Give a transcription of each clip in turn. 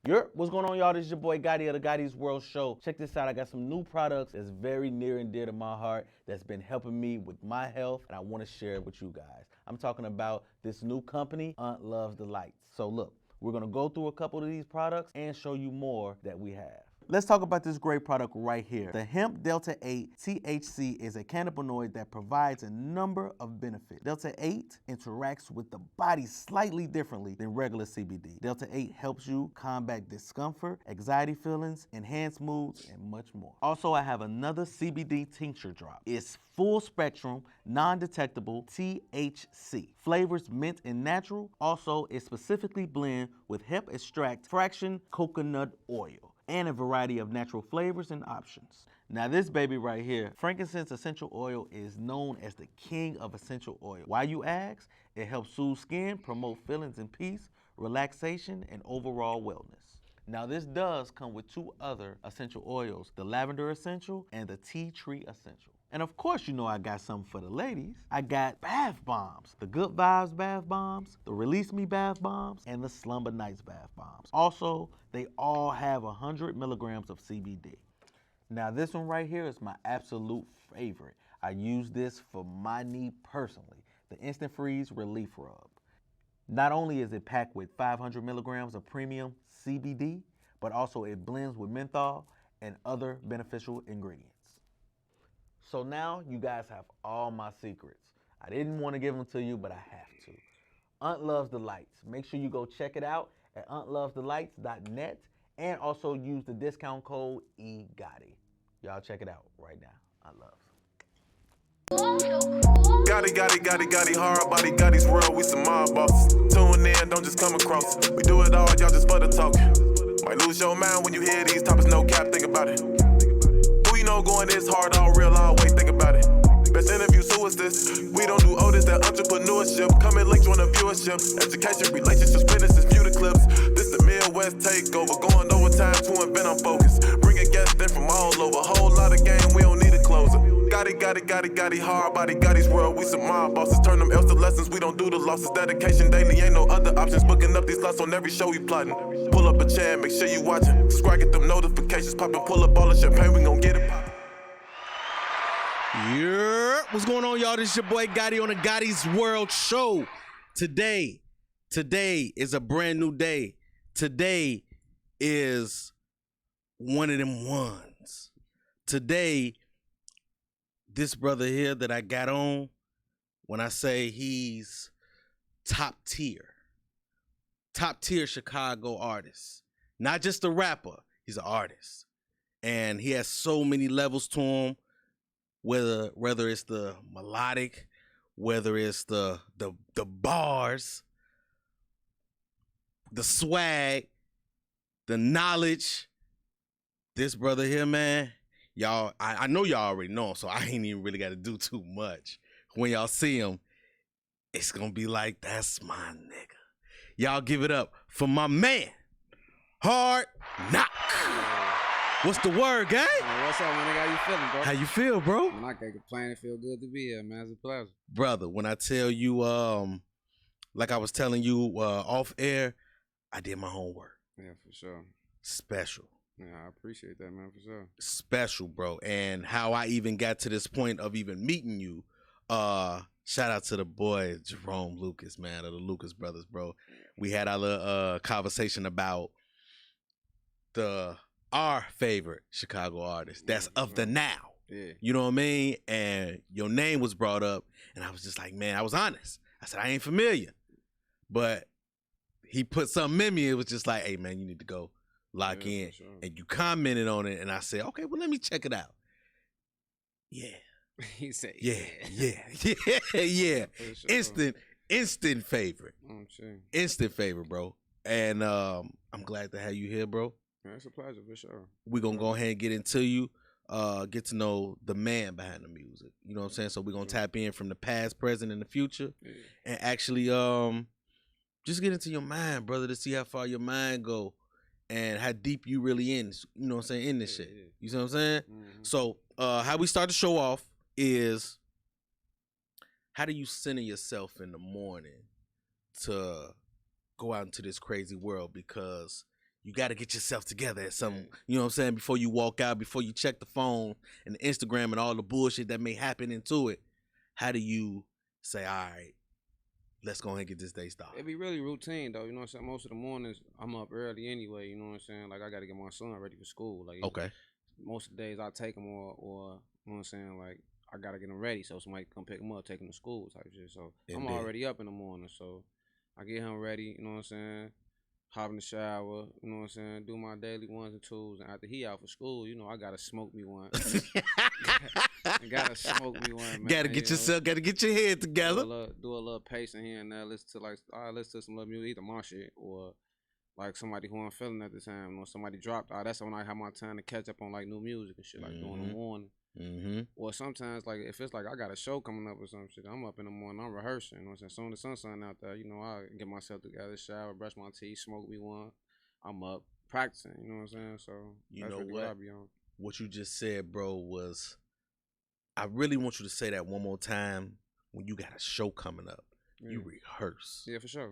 What's going on, y'all? This is your boy Gotti of the Gotti's World Show. Check this out. I got some new products that's very near and dear to my heart that's been helping me with my health, and I want to share it with you guys. I'm talking about this new company, Aunt Loves the Lights. So look, we're going to go through a couple of these products and show you more that we have. Let's talk about this great product right here. The Hemp Delta 8 THC is a cannabinoid that provides a number of benefits. Delta 8 interacts with the body slightly differently than regular CBD. Delta 8 helps you combat discomfort, anxiety feelings, enhance moods, and much more. Also, I have another CBD tincture drop. It's full spectrum, non-detectable THC. Flavors mint and natural. Also, it specifically blends with hemp extract, fraction coconut oil, and a variety of natural flavors and options. Now this baby right here, frankincense essential oil, is known as the king of essential oil. Why, you ask? It helps soothe skin, promote feelings and peace, relaxation, and overall wellness. Now this does come with two other essential oils, the lavender essential and the tea tree essential. And of course, you know I got something for the ladies. I got bath bombs, the Good Vibes bath bombs, the Release Me bath bombs, and the Slumber Nights bath bombs. Also, they all have 100 milligrams of CBD. Now this one right here is my absolute favorite. I use this for my knee personally, the Instant Freeze Relief Rub. Not only is it packed with 500 milligrams of premium CBD, but also it blends with menthol and other beneficial ingredients. So now you guys have all my secrets. I didn't want to give them to you, but I have to. Aunt Loves the Lights. Make sure you go check it out at auntlovesthelights.net and also use the discount code EGOTTI. Y'all check it out right now. Aunt Loves. Gotti, hard body, Gotti's world, we some mob bosses. Tune in, don't just come across. We do it all, y'all just for the talk. Might lose your mind when you hear these topics, no cap, think about it. Who you know going this hard, all real, all wait, think about it. Best interview, so is this. We don't do Otis, that entrepreneurship. Come and link, join the viewership. Education, relationships, businesses, view the clips. This the Midwest takeover, going overtime to invent on focus. Bringing guests in from all over, whole lot of game, we don't need a closer. Gotti, hard body, Gotti's world, we some mob bosses. Turn them L's to lessons, we don't do the losses. Dedication daily, ain't no other options. Booking up these slots on every show we plotting. Pull up a chair, make sure you watching. Subscribe, get them notifications popping. Pull up all the champagne, we gon' get it poppin'. Yeah, what's going on, y'all? This is your boy Gotti on the Gotti's World Show. Today is a brand new day. Today is one of them ones. Today, this brother here that I got on, when I say he's top tier Chicago artist. Not just a rapper, he's an artist. And he has so many levels to him. Whether it's the melodic, whether it's the bars, the swag, the knowledge. This brother here, man, y'all, I know y'all already know him, so I ain't even really got to do too much. When y'all see him, it's gonna be like, that's my nigga. Y'all give it up for my man, HardKnock. What's the word, gang? What's up, man? How you feeling, bro? How you feel, bro? Man, I can't complain. It feel good to be here, man. It's a pleasure. Brother, when I tell you, like I was telling you off air, I did my homework. Yeah, for sure. Special. Yeah, I appreciate that, man, for sure. Special, bro. And how I even got to this point of even meeting you, shout out to the boy, Jerome Lucas, man, of the Lucas Brothers, bro. We had our little conversation about our favorite Chicago artist that's of the now. Yeah. You know what I mean? And your name was brought up, and I was just like, man, I was honest. I said, I ain't familiar. But he put something in me. It was just like, hey, man, you need to go lock in. Sure. And you commented on it, and I said, okay, well, let me check it out. Yeah. He said, yeah. Sure. Instant favorite. I'm sure. Instant favorite, bro. And I'm glad to have you here, bro. Man, it's a pleasure, for sure. We're going to go ahead and get into you, get to know the man behind the music. You know what I'm saying? So we're going to tap in from the past, present, and the future. Yeah. And actually just get into your mind, brother, to see how far your mind go and how deep you really in, you know what I'm saying, in this shit. Yeah. You see what I'm saying? Mm-hmm. So how we start the show off is, how do you center yourself in the morning to go out into this crazy world? Because you got to get yourself together at some, you know what I'm saying, before you walk out, before you check the phone and the Instagram and all the bullshit that may happen into it. How do you say, all right, let's go ahead and get this day started? It be really routine though, you know what I'm saying? Most of the mornings I'm up early anyway, you know what I'm saying? Like I gotta get my son ready for school. Like Okay. most of the days I take him or you know what I'm saying, like I gotta get him ready so somebody come pick him up, take him to school type shit. So I'm already up in the morning, so I get him ready, you know what I'm saying? Hop in the shower, you know what I'm saying? Do my daily ones and twos, and after he out for school, you know I gotta smoke me one. Gotta smoke me one, man. Gotta get yourself, gotta get your head together. Do a little pacing here and there. Listen to listen to some little music, either my shit or like somebody who I'm feeling at the time. You know, somebody dropped. That's when I have my time to catch up on like new music and shit, like during the morning. Or sometimes like if it's like I got a show coming up or some shit, I'm up in the morning, I'm rehearsing. You know what I'm saying? Soon as the sun's out there, you know, I get myself together, shower, brush my teeth, smoke me one. I'm up practicing. You know what I'm saying? So you that's know really what I be on. What you just said, bro, was I really want you to say that one more time. When you got a show coming up, you rehearse. Yeah, for sure.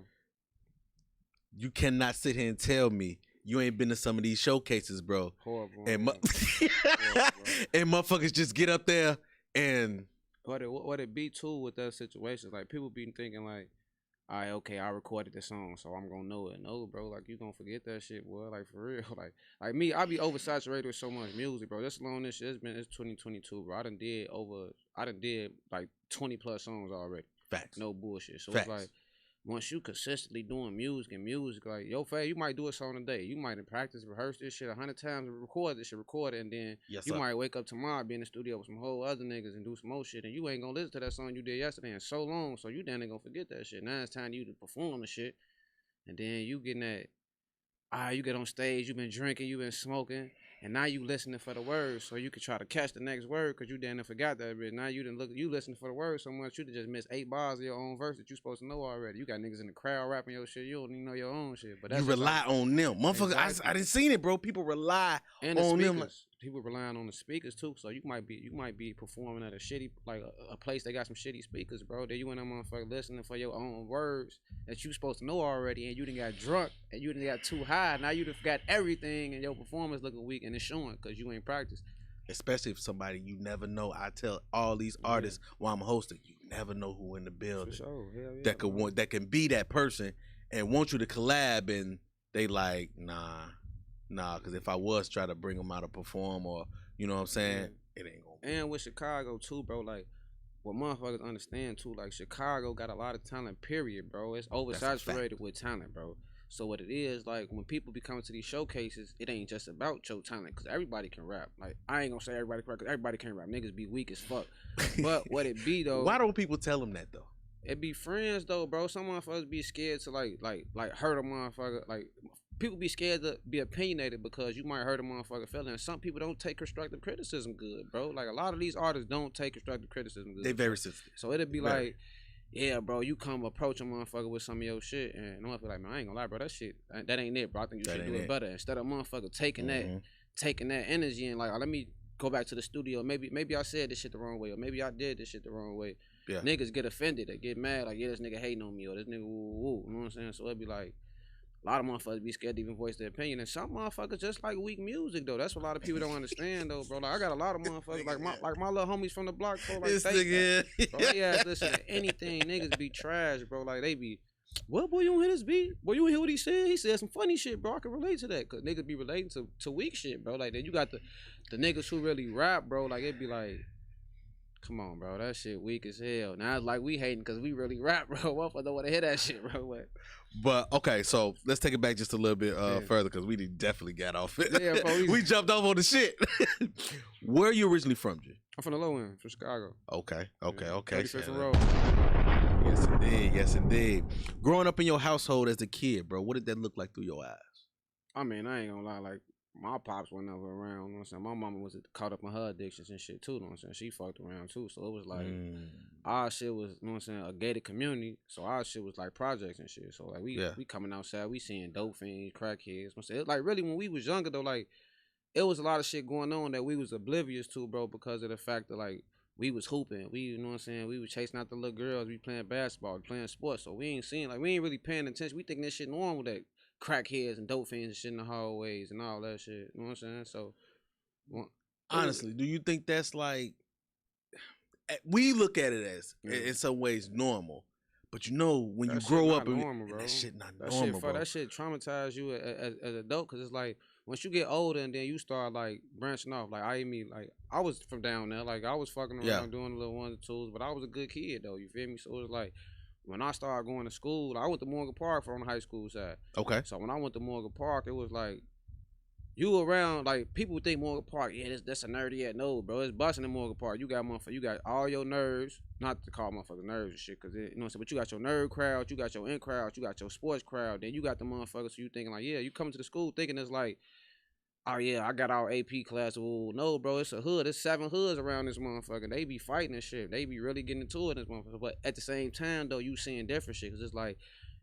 You cannot sit here and tell me you ain't been to some of these showcases, bro. Horrible. And, Horrible, and motherfuckers just get up there and what it be too with that situation, like people be thinking like, all right, okay, I recorded the song, so I'm gonna know it. No, bro, like you gonna forget that shit, boy. Like for real, like me, I be oversaturated with so much music, bro. This long this shit, it's 2022, bro. I done did like 20 plus songs already. Facts. No bullshit. So Facts. it's like once you consistently doing music, like yo, fam, you might do a song a day. You might practice, rehearse this shit 100 times, record this shit, and then you might wake up tomorrow, be in the studio with some whole other niggas and do some more shit, and you ain't gonna listen to that song you did yesterday in so long, so you then ain't gonna forget that shit. Now it's time you to perform the shit, and then you getting that, you get on stage, you been drinking, you been smoking, and now you listening for the words, so you can try to catch the next word, cause you didn't forgot that bit. Now you listening for the words so much, you just missed 8 bars of your own verse that you supposed to know already. You got niggas in the crowd rapping your shit, you don't even know your own shit. But that's you rely on them, motherfucker. Exactly. I didn't seen it, bro. People rely and the on speakers. them. People relying on the speakers too, so you might be performing at a shitty a place that got some shitty speakers, bro. Then you in that motherfucker listening for your own words that you supposed to know already, and you done got drunk and you done got too high. Now you done forgot everything, and your performance looking weak, and it's showing because you ain't practiced. Especially if somebody you never know. I tell all these artists while I'm hosting, you never know who in the building For sure. Hell yeah, that can be that person and want you to collab, and they like nah, because if I was try to bring them out to perform, or you know what I'm saying, it ain't gonna be. And with Chicago too, bro, like what motherfuckers understand too, like Chicago got a lot of talent, period, bro. It's oversaturated with talent, bro. So what it is, like when people be coming to these showcases, it ain't just about your talent, cause everybody can rap. Like I ain't gonna say everybody can rap, cause everybody can rap. Niggas be weak as fuck. But what it be though? Why don't people tell them that though? It be friends though, bro. Some motherfuckers be scared to like hurt a motherfucker. Like people be scared to be opinionated because you might hurt a motherfucker feeling. And some people don't take constructive criticism good, bro. Like a lot of these artists don't take constructive criticism good. They very sensitive. So it'd be like, yeah, bro, you come approach a motherfucker with some of your shit, and motherfucker like, man, I ain't gonna lie, bro, that shit, that ain't it, bro. I think you should do it better. Instead of motherfucker taking that energy and like, let me go back to the studio. Maybe I said this shit the wrong way, or maybe I did this shit the wrong way. Yeah. Niggas get offended, they get mad, like, yeah, this nigga hating on me, or this nigga woo, you know what I'm saying? So it'd be like, a lot of motherfuckers be scared to even voice their opinion, and some motherfuckers just like weak music though. That's what a lot of people don't understand though, bro. Like I got a lot of motherfuckers like my little homies from the block, bro. Like this nigga, bro, they ass listen to anything. Niggas be trash, bro. Like they be, what boy, you don't hear this beat? Boy, you don't hear what he said? He said some funny shit, bro. I can relate to that, cause niggas be relating to weak shit, bro. Like then you got the niggas who really rap, bro. Like it be like, come on, bro, that shit weak as hell. Now it's like we hating cause we really rap, bro. Motherfucker don't wanna hear that shit, bro. But okay, so let's take it back just a little bit further because we definitely got off it. Yeah, bro, we jumped off on the shit. Where are you originally from, G? I'm from the low end, from Chicago. Okay. 35th and Road. Yes, indeed. Growing up in your household as a kid, bro, what did that look like through your eyes? I mean, I ain't gonna lie, like, my pops were never around, you know what I'm saying? My mama was caught up in her addictions and shit too, you know what I'm saying? She fucked around too, so it was like, our shit was, you know what I'm saying, a gated community, so our shit was like projects and shit. So like, we coming outside, we seeing dope fiends, crackheads, you know what I'm saying? Like, really, when we was younger though, like, it was a lot of shit going on that we was oblivious to, bro, because of the fact that, like, we was hooping, you know what I'm saying? We was chasing out the little girls, we playing basketball, we playing sports, so we ain't seeing, like, we ain't really paying attention. We thinking this shit normal that crackheads and dope fiends and shit in the hallways and all that shit. You know what I'm saying? So, honestly, do you think that's like, we look at it as in some ways normal, but you know when you grow up normal, and that shit not that normal, shit, bro. That shit traumatized you as an adult, because it's like once you get older and then you start like branching off. Like I was from down there, like I was fucking around doing the little ones and twos, but I was a good kid though. You feel me? So it was like when I started going to school, I went to Morgan Park from the high school side. Okay. So when I went to Morgan Park, it was like you around, like people would think Morgan Park, yeah, that's a nerdy at. No, bro, it's busting in Morgan Park. You got all your nerves, not to call motherfuckers nerves and shit, cause you know what I'm saying, but you got your nerd crowd, you got your in crowd, you got your sports crowd, then you got the motherfuckers who you thinking like, yeah, you coming to the school thinking it's like, oh yeah, I got our AP class. Well, no, bro, it's a hood. It's 7 hoods around this motherfucker. They be fighting and shit. They be really getting into it in this motherfucker. But at the same time, though, you seeing different shit. Cause it's like,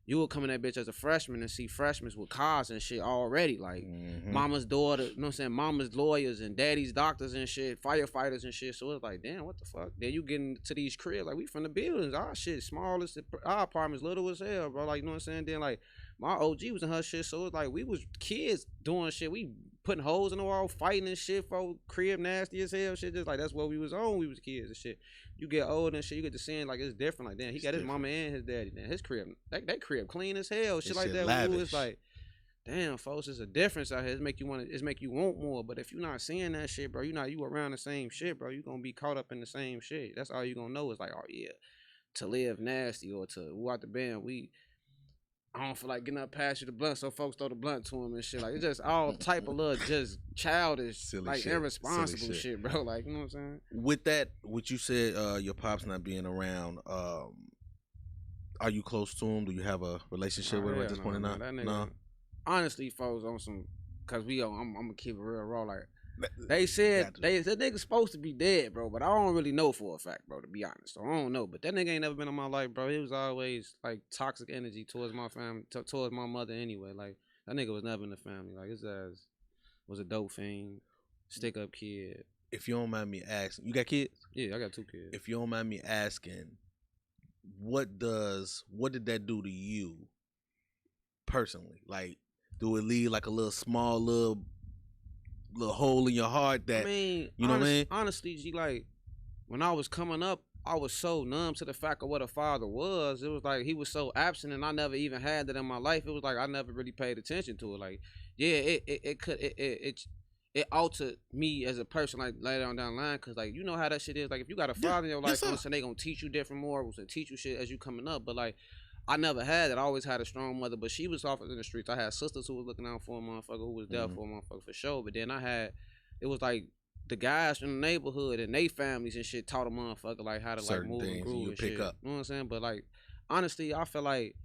you will come in that bitch as a freshman and see freshmen with cars and shit already. Like, mama's daughter, you know what I'm saying? Mama's lawyers and daddy's doctors and shit, firefighters and shit. So it's like, damn, what the fuck? Then you get into these cribs, like, we from the buildings. Our shit small as, our apartment's little as hell, bro. Like, you know what I'm saying? Then, like, my OG was in her shit. So it's like, we was kids doing shit. We putting holes in the wall, fighting and shit for crib nasty as hell. Shit, just like, that's what we was on. We was kids and shit. You get older and shit, you get to seeing like it's different. Like, damn, he got his mama and his daddy. Damn, his crib, that crib clean as hell. Shit like that. Lavish. It's like, damn, folks, it's a difference out here. It's make you want more. But if you're not seeing that shit, bro, you around the same shit, bro. You gonna be caught up in the same shit. That's all you gonna know is like, oh yeah, to live nasty or to out the band, I don't feel like getting up past you the blunt, so folks throw the blunt to him and shit. Like, it's just all type of little just childish, silly like shit. Irresponsible shit, bro. Like, you know what I'm saying? With that, what you said, your pops not being around, are you close to him? Do you have a relationship with him at this point in time? No. Honestly, folks, on some, cause I'm gonna keep it real raw. Like, they said that nigga's supposed to be dead, bro, but I don't really know for a fact, bro, to be honest. So I don't know. But that nigga ain't never been in my life, bro. He was always like toxic energy towards my family, towards my mother anyway. Like, that nigga was never in the family. Like, his ass was a dope fiend, stick up kid. If you don't mind me asking, you got kids? Yeah, I got 2 kids. If you don't mind me asking, what did that do to you personally? Like, do it leave like a little small little hole in your heart that, I mean, you know what I mean? Honestly, G, like, when I was coming up, I was so numb to the fact of what a father was. It was like he was so absent, and I never even had that in my life. It was like I never really paid attention to it. Like, yeah, it altered me as a person, like, later on down the line, because, like, you know how that shit is. Like, if you got a father in your life, so they gonna teach you different morals and teach you shit as you coming up. But, like, I never had that. I always had a strong mother, but she was off in the streets. I had sisters who was looking out for a motherfucker, who was there for a motherfucker for sure. But then it was like the guys in the neighborhood and they families and shit taught a motherfucker like how to certain like move and groove and pick shit. Up. You know what I'm saying? But like, honestly, I feel like,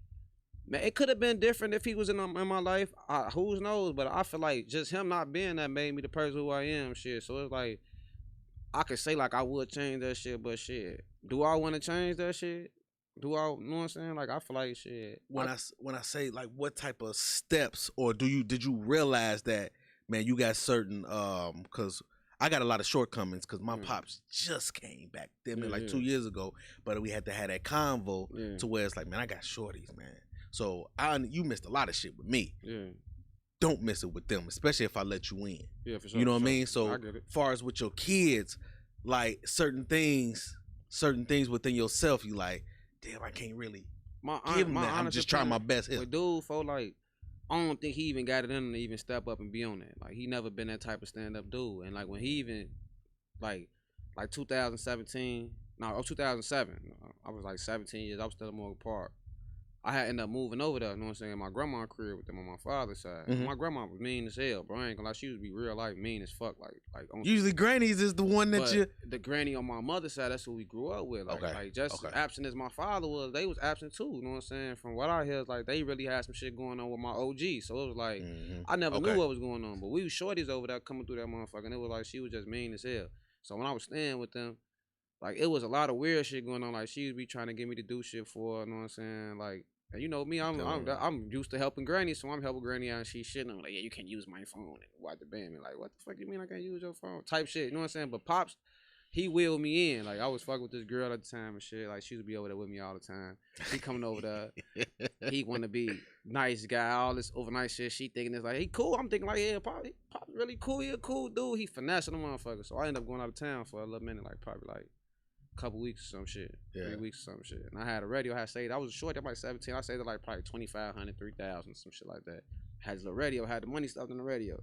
man, it could have been different if he was in my life. Who knows? But I feel like just him not being that made me the person who I am. Shit. So it's like, I could say like I would change that shit, but shit, do I want to change that shit? Do I, you know what I'm saying? Like, I feel like shit. When I say like, what type of steps, or did you realize that, man, you got certain, cause I got a lot of shortcomings, cause my pops just came back then, like 2 years ago, but we had to have that convo to where it's like, man, I got shorties, man. So you missed a lot of shit with me. Yeah. Don't miss it with them, especially if I let you in. Yeah, for sure. You know what I mean? So, far as with your kids, like certain things within yourself, you like, damn, I can't really give him that. I'm just trying my best here. But dude, for like, I don't think he even got it in him to even step up and be on that. Like, he never been that type of stand-up dude. And like, when he even, like 2007, I was like 17 years, I was still in Morgan Park. I had ended up moving over there, you know what I'm saying, my grandma's crib with them on my father's side. My grandma was mean as hell, bro. I ain't gonna lie, she would be real life mean as fuck. Like usually grannies is the one that the granny on my mother's side, that's who we grew up with. Like absent as my father was, they was absent too, you know what I'm saying? From what I hear, like, they really had some shit going on with my OG. So it was like, I never knew what was going on, but we was shorties over there coming through that motherfucker, and it was like, she was just mean as hell. So when I was staying with them, like, it was a lot of weird shit going on. Like, she would be trying to get me to do shit for her, you know what I'm saying? Like, and you know me, I'm used to helping Granny, so I'm helping Granny out and she shitting. I'm like, yeah, you can't use my phone. And watch the band. Me like, what the fuck you mean I can't use your phone? Type shit, you know what I'm saying? But Pops, he wheeled me in. Like, I was fucking with this girl at the time and shit. Like, she used to be over there with me all the time. He coming over there. He want to be nice guy, all this overnight shit. She thinking it's like, he cool. I'm thinking like, yeah, probably really cool. He a cool dude. He finessing the motherfucker. So I ended up going out of town for a little minute, like probably like a couple weeks or some shit. 3 weeks or some shit. And I had a radio. I had saved. I was short. I was like 17. I saved it like probably 2,500, 3,000, some shit like that. Had the radio. Had the money stuffed in the radio.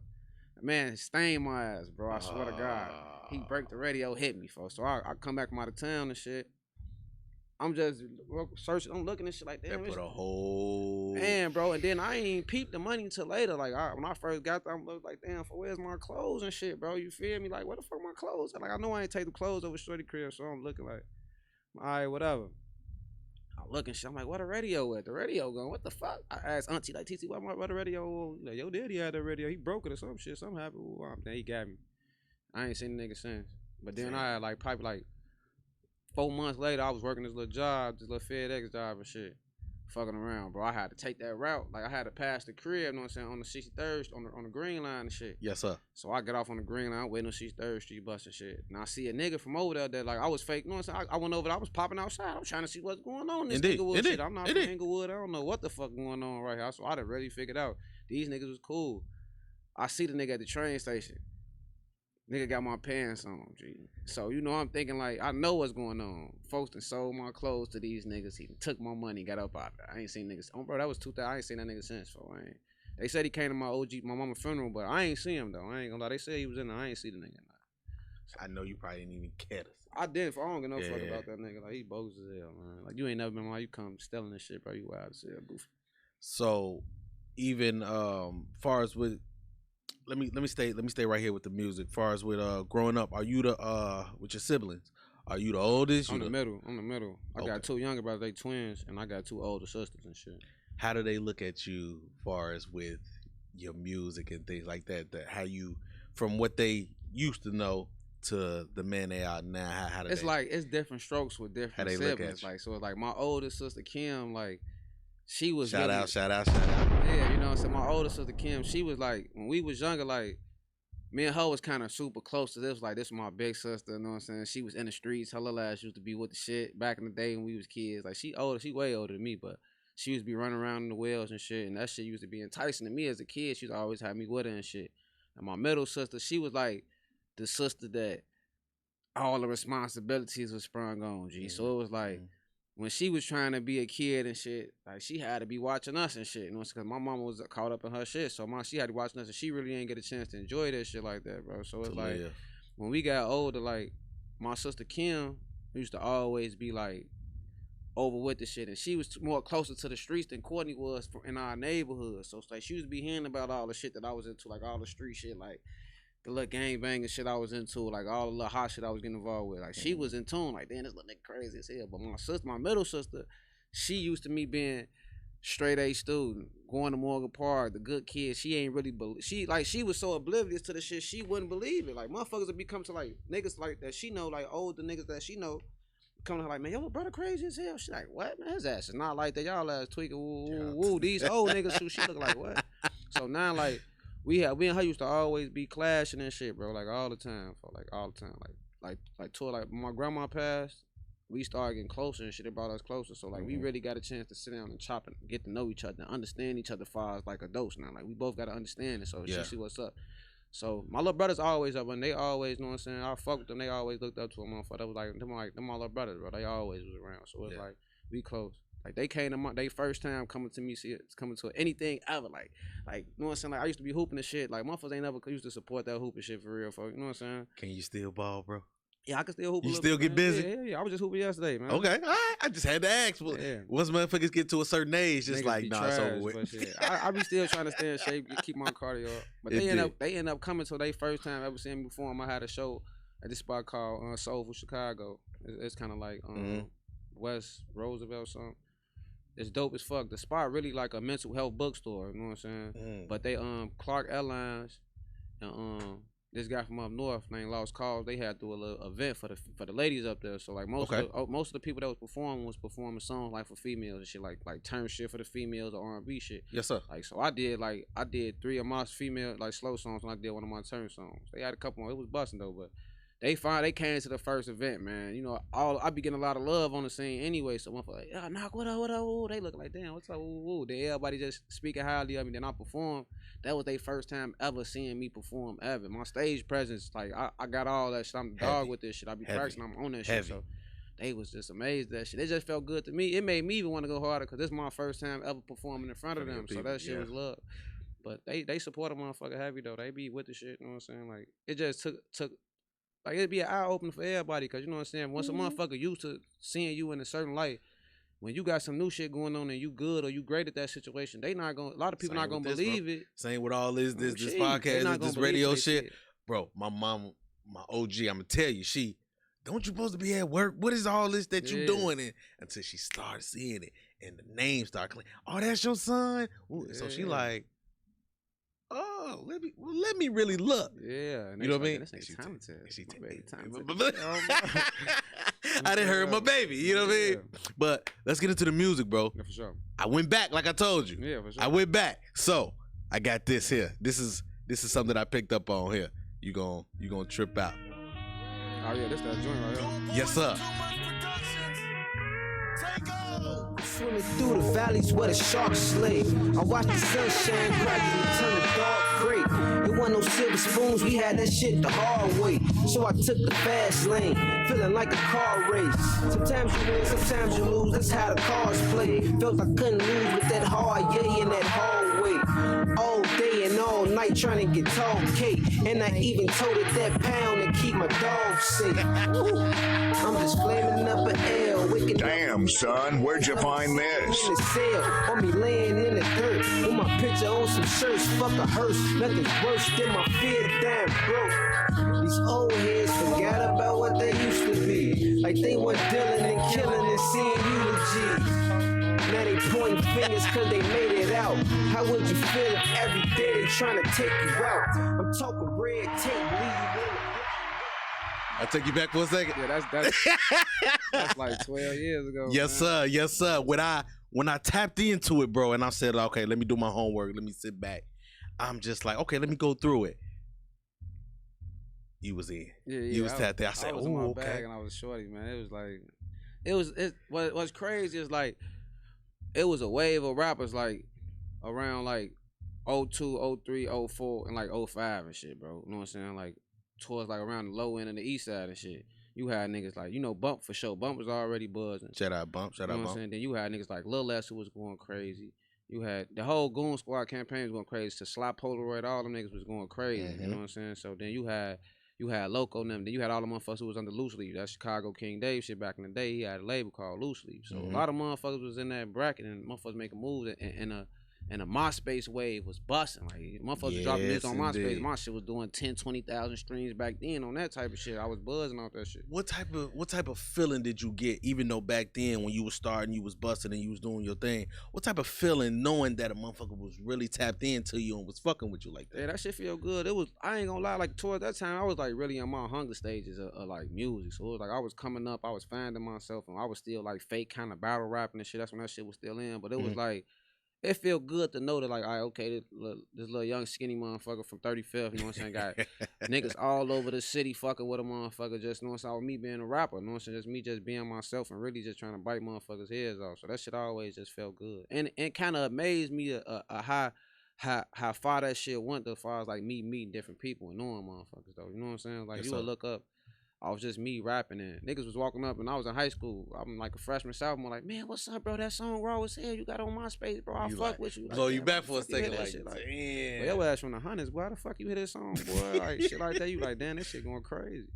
Man, stained my ass, bro. I swear to God. He break the radio, hit me, folks. So I come back from out of town and shit. I'm just searching, I'm looking at shit like, damn. They put a whole... Man, bro. And then I ain't peeped the money until later. Like, when I first got there, I'm like, damn, where's my clothes and shit, bro? You feel me? Like, where the fuck my clothes? Like, I know I ain't take the clothes over Shorty crib, so I'm looking like, all right, whatever. I look and shit. I'm like, where the radio at? The radio going, what the fuck? I asked Auntie, like, TT, where the radio? Like, yo, daddy had the radio. He broke it or some shit. Something happened. Then he got me. I ain't seen the nigga since. But then I had, like, probably, like, 4 months later, I was working this little job, this little FedEx job and shit. Fucking around, bro. I had to take that route. Like, I had to pass the crib, you know what I'm saying, on the 63rd, on the green line and shit. Yes, sir. So I get off on the green line, waiting on 63rd Street bus and shit. And I see a nigga from over there that, like, I was fake, you know what I'm saying? I went over there, I was popping outside. I'm trying to see what's going on in this Inglewood shit. I'm not from Inglewood. I don't know what the fuck going on right here. So I done really figured out these niggas was cool. I see the nigga at the train station. Nigga got my pants on, G. So, you know, I'm thinking, like, I know what's going on. Folks done sold my clothes to these niggas. He took my money, got up out there. I ain't seen niggas. Oh, bro, that was 2000. I ain't seen that nigga since, so I ain't. They said he came to my mama's funeral, but I ain't see him, though. I ain't gonna lie. They said he was in there. I ain't see the nigga. So I know you probably didn't even care to. I didn't. I don't give no fuck about that nigga. Like, he bogus as hell, man. Like, you ain't never been like, you come stealing this shit, bro. You wild as hell, goofy. So, even far as with... Let me stay right here with the music. Far as with growing up, are you the with your siblings? Are you the oldest? I'm the middle. I got 2 younger brothers, they twins, and I got 2 older sisters and shit. How do they look at you far as with your music and things like that? That how you, from what they used to know to the man they are now, how do it's like it's different strokes with different how they siblings. Look at you? Like, so like my older sister Kim, like she was shout really, out. Yeah, you know what I'm saying? My older sister Kim, she was like, when we was younger, like me and her was kind of super close to this. Like, this was my big sister, you know what I'm saying? She was in the streets. Her little ass used to be with the shit back in the day when we was kids. Like, she way older than me, but she used to be running around in the wells and shit. And that shit used to be enticing to me as a kid. She used to always have me with her and shit. And my middle sister, she was like the sister that all the responsibilities was sprung on, G. So it was like, when she was trying to be a kid and shit, like, she had to be watching us and shit, you know, because my mama was caught up in her shit. So she had to be watching us, and she really ain't get a chance to enjoy that shit like that, bro. So it's like, when we got older, like, my sister Kim used to always be like over with the shit, and she was more closer to the streets than Courtney was in our neighborhood. So it's like she used to be hearing about all the shit that I was into, like all the street shit, like the little gangbanging shit I was into, like all the little hot shit I was getting involved with. Like, she was in tune, like, damn, this little nigga crazy as hell. But my middle sister, she used to me being straight A student, going to Morgan Park, the good kid. She ain't really believe. She was so oblivious to the shit, she wouldn't believe it. Like, motherfuckers would be coming to, like, niggas like that she know, like older niggas that she know, come to her like, man, yo, brother crazy as hell. She like, what, man? His ass is not like that. Y'all ass tweaking, woo. These old niggas who she look like, what? So now, like, we and her used to always be clashing and shit, bro, like all the time, like my grandma passed, we started getting closer and shit. It brought us closer, so like we really got a chance to sit down and chop and get to know each other, and understand each other far as like adults now. Like, we both got to understand it, so she see what's up. So my little brothers always up, and they always, you know what I'm saying, I fuck with them. They always looked up to them, motherfucker. That was like them my little brothers, bro. They always was around, so it's like we close. Like, they came to they first time coming to me, coming to anything ever. Like, you know what I'm saying? Like, I used to be hooping and shit. Like, motherfuckers ain't never used to support that hooping shit for real, folks. You know what I'm saying? Can you still ball, bro? Yeah, I can still hoop. You still get busy? Yeah. I was just hooping yesterday, man. Okay, all right. I just had to ask. Once motherfuckers get to a certain age, just niggas like, nah, it's over with. I be still trying to stay in shape, keep my cardio up. But they end up coming to their first time ever seeing me perform. I had a show at this spot called Soulful Chicago. It's kind of like West Roosevelt or something. It's dope as fuck. The spot really like a mental health bookstore, you know what I'm saying? But they Clark Airlines and this guy from up north named Lost Cause, they had to do a little event for the ladies up there. So like most of the people that was performing songs like for females and shit, like turn shit for the females or R&B shit. Yes, sir. Like, so I did 3 of my female like slow songs when I did one of my turn songs. They had a couple more. It was busting though, but they came to the first event, man. You know, I be getting a lot of love on the scene anyway. So motherfucker, like, yeah, knock, what up, ooh. They look like, damn, what's up, ooh. Then everybody just speaking highly of me. Then I perform. That was their first time ever seeing me perform ever. My stage presence, like I got all that shit. I'm the dog with this shit. I be practicing. I'm on that shit. So they was just amazed at that shit. It just felt good to me. It made me even want to go harder because this is my first time ever performing in front of them. So that shit was love. But they support a motherfucker heavy though. They be with the shit. You know what I'm saying? Like it just took like it'd be an eye opener for everybody because you know what I'm saying. Once a motherfucker used to seeing you in a certain light, when you got some new shit going on and you good or you great at that situation, they not gonna. A lot of people not gonna believe it. Same with all this podcast, this radio shit, bro. My mom, my OG, I'm gonna tell you, don't you supposed to be at work? What is all this that you doing? And until she started seeing it and the name started clicking. Oh, that's your son. So she like, oh, let me really look. Yeah, you know what I mean? She I didn't hurt my baby. You know what I mean? But let's get into the music, bro. Yeah, for sure. I went back, like I told you. Yeah, for sure. I went back. So I got this here. This is something I picked up on here. You gonna trip out. Oh yeah, this that joint right here. Yes, sir. Swimming through the valleys where the sharks slay. I watched the sunshine gradually turn to dark gray. It wasn't no silver spoons, we had that shit the hard way. So I took the fast lane, feeling like a car race. Sometimes you win, sometimes you lose, that's how the cards play. Felt I couldn't lose with that hard yay in that hard way. All day and all night trying to get tall cake. And I even told it that pound to keep my dog safe. I'm just flaming up an L. Damn, son, where'd you find this? In the cell, or me laying in the dirt with my picture on some shirts. Fuck a hearse, nothing's worse than my fear damn broke. These old heads forgot about what they used to be. Like they were dealing and killing and seeing eulogies. Now they pointing fingers cause they made it out. How would you feel if every day they trying to take you out? I'm talking red tape, leave you in. I'll take you back for a second. Yeah, that's like 12 years ago. Yes, man. Yes, sir. When I tapped into it, bro, and I said, okay, let me do my homework. Let me sit back. I'm just like, okay, let me go through it. You was in. Yeah. You was tapped there. I said, I was in my bag and I was shorty, man. It was like, what's crazy is like, it was a wave of rappers like around like 02, 03, 04, and like 05 and shit, bro. You know what I'm saying? Like, towards like around the low end of the east side and shit. You had niggas like, you know, Bump for sure. Bump was already buzzing. Shout out Bump. You know what I'm saying? Then you had niggas like Lil S who was going crazy. You had the whole Goon Squad campaign was going crazy. To Sly Polaroid, all them niggas was going crazy. You know what I'm saying? So then you had Loco and them. Then you had all the motherfuckers who was under Loose Leaf. That Chicago King Dave shit back in the day. He had a label called Loose Leaf. So a lot of motherfuckers was in that bracket and motherfuckers making moves and a MySpace wave was busting. Like motherfuckers dropping music on MySpace. Indeed. My shit was doing 10, 20,000 streams back then on that type of shit. I was buzzing off that shit. What type of feeling did you get, even though back then when you was starting, you was busting and you was doing your thing? What type of feeling knowing that a motherfucker was really tapped into you and was fucking with you like that? Yeah, that shit feel good. It was, I ain't gonna lie, like towards that time, I was like really in my hunger stages of like music. So it was like I was coming up, I was finding myself, and I was still like fake kind of battle rapping and shit. That's when that shit was still in. But it was like, it feel good to know that, like, all right, okay, this little young skinny motherfucker from 35th, you know what I'm saying, got niggas all over the city fucking with a motherfucker, just, you know what I'm saying, with me being a rapper, you know what I'm saying, just me just being myself and really just trying to bite motherfuckers' heads off. So that shit always just felt good. And kind of amazed me how far that shit went as far as, like, me meeting different people and knowing motherfuckers, though. You know what I'm saying? Like, you would look up. I was just me rapping and niggas was walking up and I was in high school. I'm like a freshman, sophomore, like, man, what's up, bro? That song raw as hell you got on MySpace, bro. I fuck with you. Blow like, you back for a second, like, shit, damn. Your ass from the hundreds, boy. How the fuck you hear this song, boy? Like shit like that. You like, damn, this shit going crazy.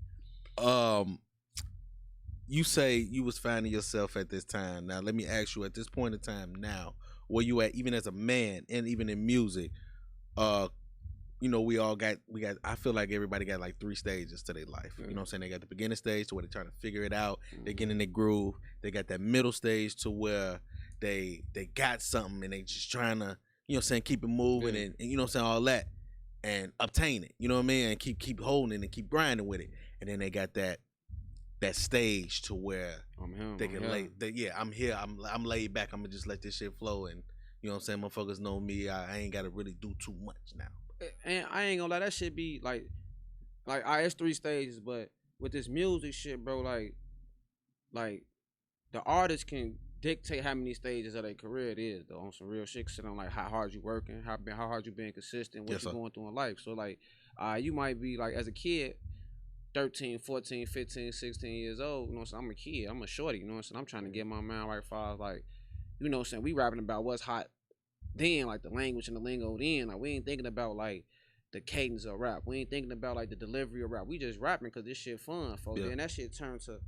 You say you was finding yourself at this time. Now let me ask you, at this point in time now, where you at, even as a man and even in music, you know, we got, I feel like everybody got like 3 stages to their life. You know what I'm saying? They got the beginning stage to where they're trying to figure it out. They get in their groove. They got that middle stage to where they got something and they just trying to, you know what I'm saying, keep it moving and you know what I'm saying, all that and obtain it. You know what I mean? And keep holding it and keep grinding with it. And then they got that stage to where they can I'm here. I'm laid back. I'm gonna just let this shit flow and you know what I'm saying, motherfuckers know me. I ain't gotta really do too much now. And I ain't gonna lie, that shit be like it's 3 stages, but with this music shit, bro, like the artist can dictate how many stages of their career it is, though, on some real shit. Cause on like how hard you working, how hard you being consistent, what you going through in life. So like, you might be like as a kid, 13, 14, 15, 16 years old, you know what I'm saying? I'm a kid, I'm a shorty, you know what I'm saying? I'm trying to get my mind right far, like, you know what I'm saying? We rapping about what's hot then, like the language and the lingo then. Like we ain't thinking about like the cadence of rap. We ain't thinking about like the delivery of rap. We just rapping cause this shit fun, folks. Then that shit turned to,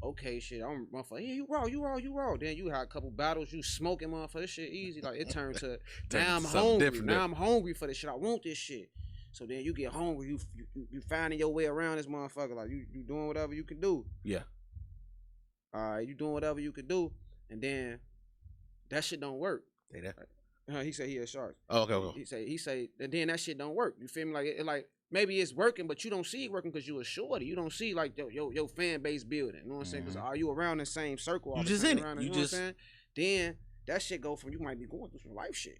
okay, shit, I'm motherfucker, yeah, you raw. Then you had a couple battles, you smoking, motherfucker, this shit easy. Like it turned to, now I'm hungry. Now I'm hungry for this shit. I want this shit. So then you get hungry, you finding your way around this motherfucker. Like you doing whatever you can do. Yeah. Alright, you doing whatever you can do, and then that shit don't work. Say that. He said he a shark. Oh, okay. He say, and then that shit don't work. You feel me? Like maybe it's working, but you don't see it working because you a shorty. You don't see like your fan base building. You know what I'm saying? Because are you around the same circle? You just in it. You know what I'm saying? Then that shit go from, you might be going through some life shit.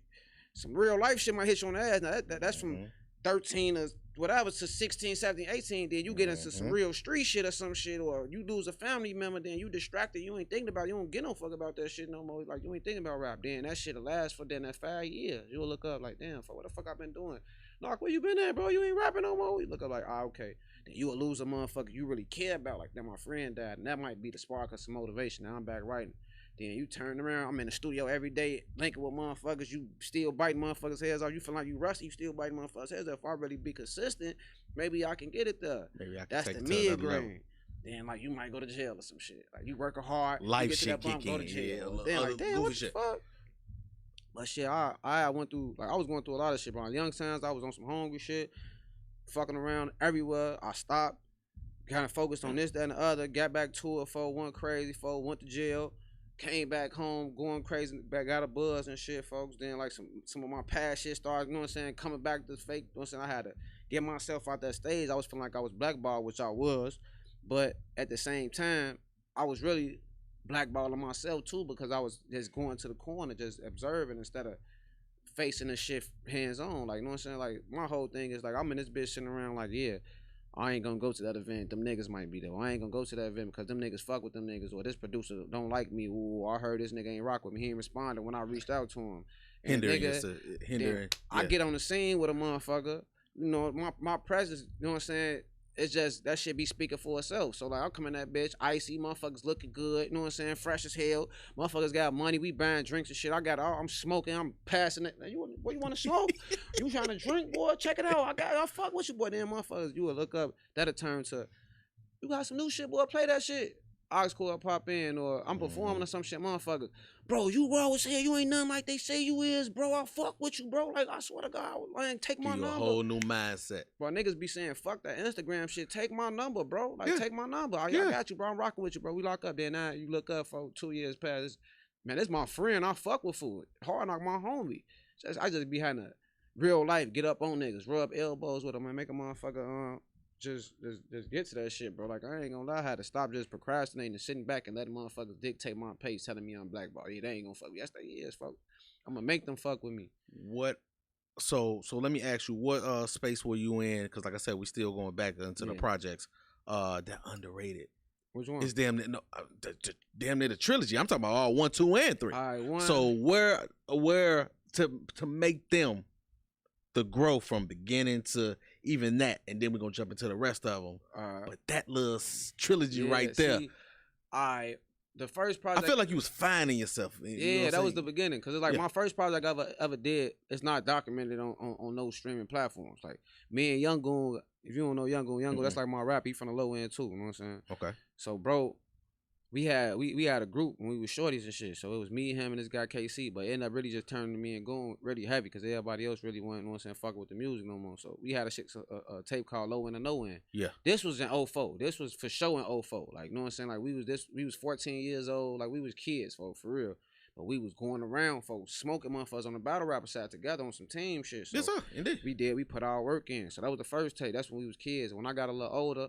Some real life shit might hit you on the ass. Now that's from 13 or whatever to 16, 17, 18. Then you get into some real street shit or some shit, or you lose a family member, then you distracted. You ain't thinking about it. You don't get no fuck about that shit no more. Like you ain't thinking about rap. Then that shit'll last for then that 5 years. You'll look up like, damn, fuck, what the fuck I been doing? Knock, where you been at, bro? You ain't rapping no more. You look up like, okay. Then you'll lose a motherfucker you really care about. Like, that my friend died, and that might be the spark of some motivation. Now I'm back writing. Then you turn around, I'm in the studio every day, linking with motherfuckers, you still biting motherfuckers' heads off. You feel like you rusty, you still biting motherfuckers' heads off. If I really be consistent, maybe I can get it there. Maybe I can That's take the it to another level. mid-grade. Then, like, you might go to jail or some shit. Like, you working hard, Life you get to shit that bump, kick go to in, jail. yeah, Then, other like, damn, goofy what the shit. fuck? But shit, I went through, like, I was going through a lot of shit, bro. On young times, I was on some hungry shit, fucking around everywhere. I stopped, kind of focused on this, that, and the other, got back to it, went crazy, went to jail. Came back home, going crazy, back got a buzz and shit, folks. Then like some of my past shit started, you know what I'm saying, coming back to fake, you know what I'm saying. I had to get myself out that stage. I was feeling like I was blackballed, which I was, but at the same time, I was really blackballing myself too, because I was just going to the corner, just observing instead of facing the shit hands on. Like, you know what I'm saying? Like, my whole thing is like, I'm in this bitch sitting around like, yeah, I ain't gonna go to that event. Them niggas might be there. I ain't gonna go to that event because them niggas fuck with them niggas, or this producer don't like me. Ooh, I heard this nigga ain't rock with me. He ain't responded when I reached out to him. And Hindering. I get on the scene with a motherfucker. You know, my presence, you know what I'm saying? It's just, that shit be speaking for itself. So, like, I'll come in that bitch, icy, motherfuckers looking good, you know what I'm saying? Fresh as hell. Motherfuckers got money, we buying drinks and shit. I'm smoking, I'm passing it. What you want to smoke? You trying to drink, boy? Check it out. I fuck with you, boy. Then motherfuckers, you will look up, that'll turn to, you got some new shit, boy, play that shit. Aux cord pop in, or I'm performing or some shit, motherfucker. Bro, you raw as hell. You ain't nothing like they say you is, bro. I fuck with you, bro. Like, I swear to God, like, take my number. A whole new mindset. Bro, niggas be saying, fuck that Instagram shit. Take my number, bro. Like, take my number. I got you, bro. I'm rocking with you, bro. We lock up. Then now you look up for 2 years past. Man, this my friend. I fuck with food. HardKnock my homie. I just be having a real life, get up on niggas, rub elbows with them, and make a motherfucker just get to that shit, bro. Like, I ain't gonna lie, I had to stop just procrastinating and sitting back and letting motherfuckers dictate my pace, telling me I'm blackballed. Yeah, they ain't gonna fuck with me. Yes, they is, fuck. I'm gonna make them fuck with me. What? So let me ask you, what space were you in? Because like I said, we still going back into the projects that underrated. Which one? It's damn near the trilogy. I'm talking about all 1, 2, and 3. All right, 1. So where to make them the growth from beginning to even that, and then we're gonna jump into the rest of them. But that little trilogy right there. The first project, I feel like you was finding yourself. Yeah, that was the beginning. Cause it's like my first project I ever did. It's not documented on no streaming platforms. Like me and Young Goon. If you don't know Young Goon, that's like my rap. He from the low end too. You know what I'm saying? Okay. So bro, we had a group when we was shorties and shit. So it was me, him, and this guy KC. But it ended up really just turning to me and Goon really heavy because everybody else really wasn't, you know what I'm saying, fucking with the music no more. So we had a tape called Low End and No End. Yeah. This was in 04. This was for show in 04. Like, you know what I'm saying? Like we was 14 years old. Like we was kids, for real. But we was going around, folks, smoking motherfuckers on the battle rapper side together on some team shit. So yes, sir. Indeed. We put our work in. So that was the first tape. That's when we was kids. When I got a little older,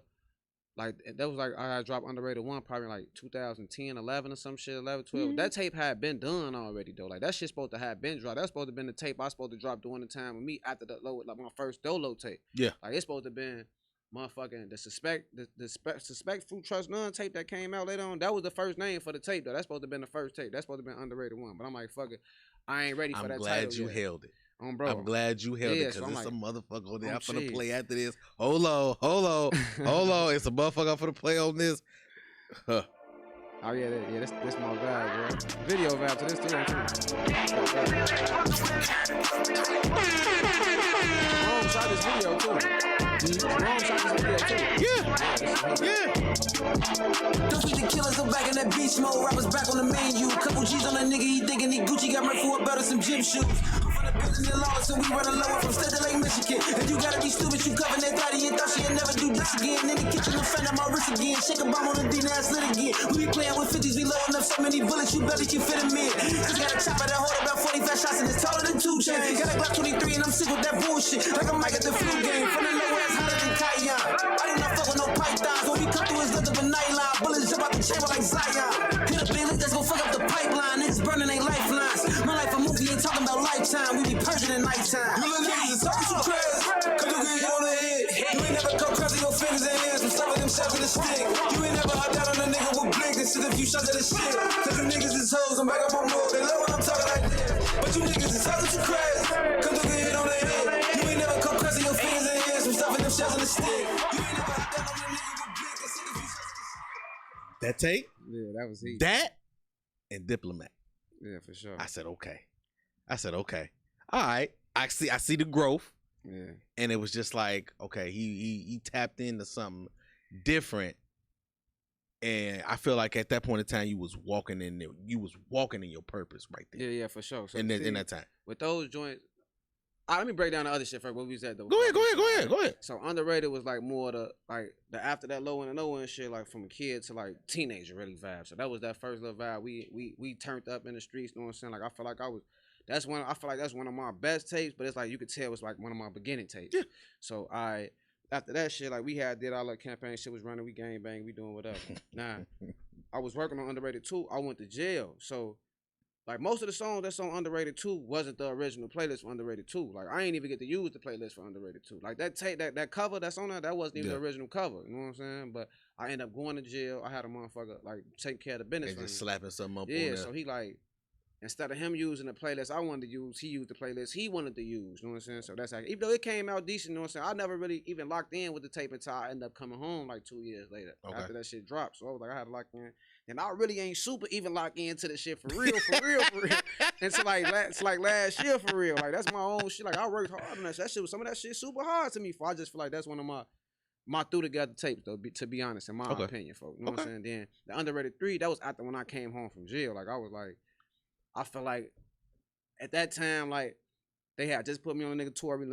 like that was like I had dropped Underrated 1 probably like 2010, 11 or some shit, 11, 12. That tape had been done already though. Like that shit supposed to have been dropped. That's supposed to have been the tape I was supposed to drop during the time with me after the low, like my first Dolo tape. Yeah. Like it's supposed to have been motherfucking the suspect fruit trust none tape that came out later on. That was the first name for the tape though. That's supposed to have been the first tape. That's supposed to have been underrated one. But I'm like, fuck it, I ain't ready for that title. I'm glad you held it. Bro. I'm glad you held it because so there's like, some motherfucker on there. I'm finna play after this. Hold on. It's a motherfucker I'm finna play on this. Huh. Oh yeah, this my vibe, bro. Video vibe to this too. Rome shot this video too. Yeah. Don't treat the killers, I'm back in that beast mode. Rappers back on the menu. Couple G's on a nigga, he thinking he Gucci got my for a belt or some gym shoes. Building the law, so we running lower from State to Lake Michigan. And you gotta be stupid, you covering that thotty and thought she'd never do this again. In the kitchen, I'm finding my wrist again. Shake a bomb on the D, now it's lit again. We be playing with 50s, we loading up so many bullets, you bet that you fit them in. Cause got a chopper that hold about 45 shots and it's taller than 2 chains. Got a Glock 23 and I'm sick with that bullshit. Like I'm Mike at the flu game. From the low ass hotter than Cayenne. I do not fuck with no pythons. When we come through, it's nothing but nightline. Bullets jump out the chamber like Zion. Hit a billet, let's go fuck up the pipeline. Niggas burning ain't lifelines. My life a movie, ain't talking about lifetime. We be purging at nighttime. You little niggas is talking too crazy. Cause you get hit on the head. You ain't never come crossing your fingers and hands from stuffing themselves in the stick. You ain't never hopped out on a nigga with blink and shit a few shots of the shit. Cause you niggas is hoes, I'm back up on road. They love when I'm talking like this. But you niggas is talking too crazy. Cause you get hit on the head. You ain't never come crossing your fingers and hands from stuffing themselves in the stick. You ain't never hopped out on a nigga with blink and shit a few shots of the shit. That tape? Yeah, that was he. That and Diplomat. Yeah, for sure. I said okay. All right. I see the growth. Yeah. And it was just like, okay, he tapped into something different. And I feel like at that point in time, you was walking in your purpose right there. Yeah, for sure. So in that time. With those joints, let me break down the other shit first. What we said though. Go ahead. So underrated was like more the after that low end and no end shit, like from a kid to like teenager really vibe. So that was that first little vibe. We turned up in the streets, you know what I'm saying? Like I feel like that's one of my best tapes, but it's like you could tell it was like one of my beginning tapes. Yeah. So after that shit, like we did all that campaign shit was running, we gang bang, we doing whatever. Nah. I was working on Underrated 2. I went to jail. So like most of the songs that's on Underrated 2 wasn't the original playlist for Underrated 2. Like I ain't even get to use the playlist for Underrated 2. Like that tape, that cover that's on there, that wasn't even the original cover. You know what I'm saying? But I ended up going to jail. I had a motherfucker like take care of the business. And just slapping something up on there. there. So he like, instead of him using the playlist I wanted to use, he used the playlist he wanted to use. You know what I'm saying? So that's like, even though it came out decent, you know what I'm saying? I never really even locked in with the tape until I ended up coming home like 2 years later after that shit dropped. So I was like, I had to lock in. And I really ain't super even locked into the shit for real. Until like last year for real. Like that's my own shit. Like I worked hard on that shit. Some of that shit super hard to me. I just feel like that's one of my threw together tapes though, to be honest, in my opinion, folks. You know what I'm saying? Then the Underrated 3, that was after when I came home from jail. Like I was like, I feel like at that time, like, they had just put me on nigga Tory Lanez.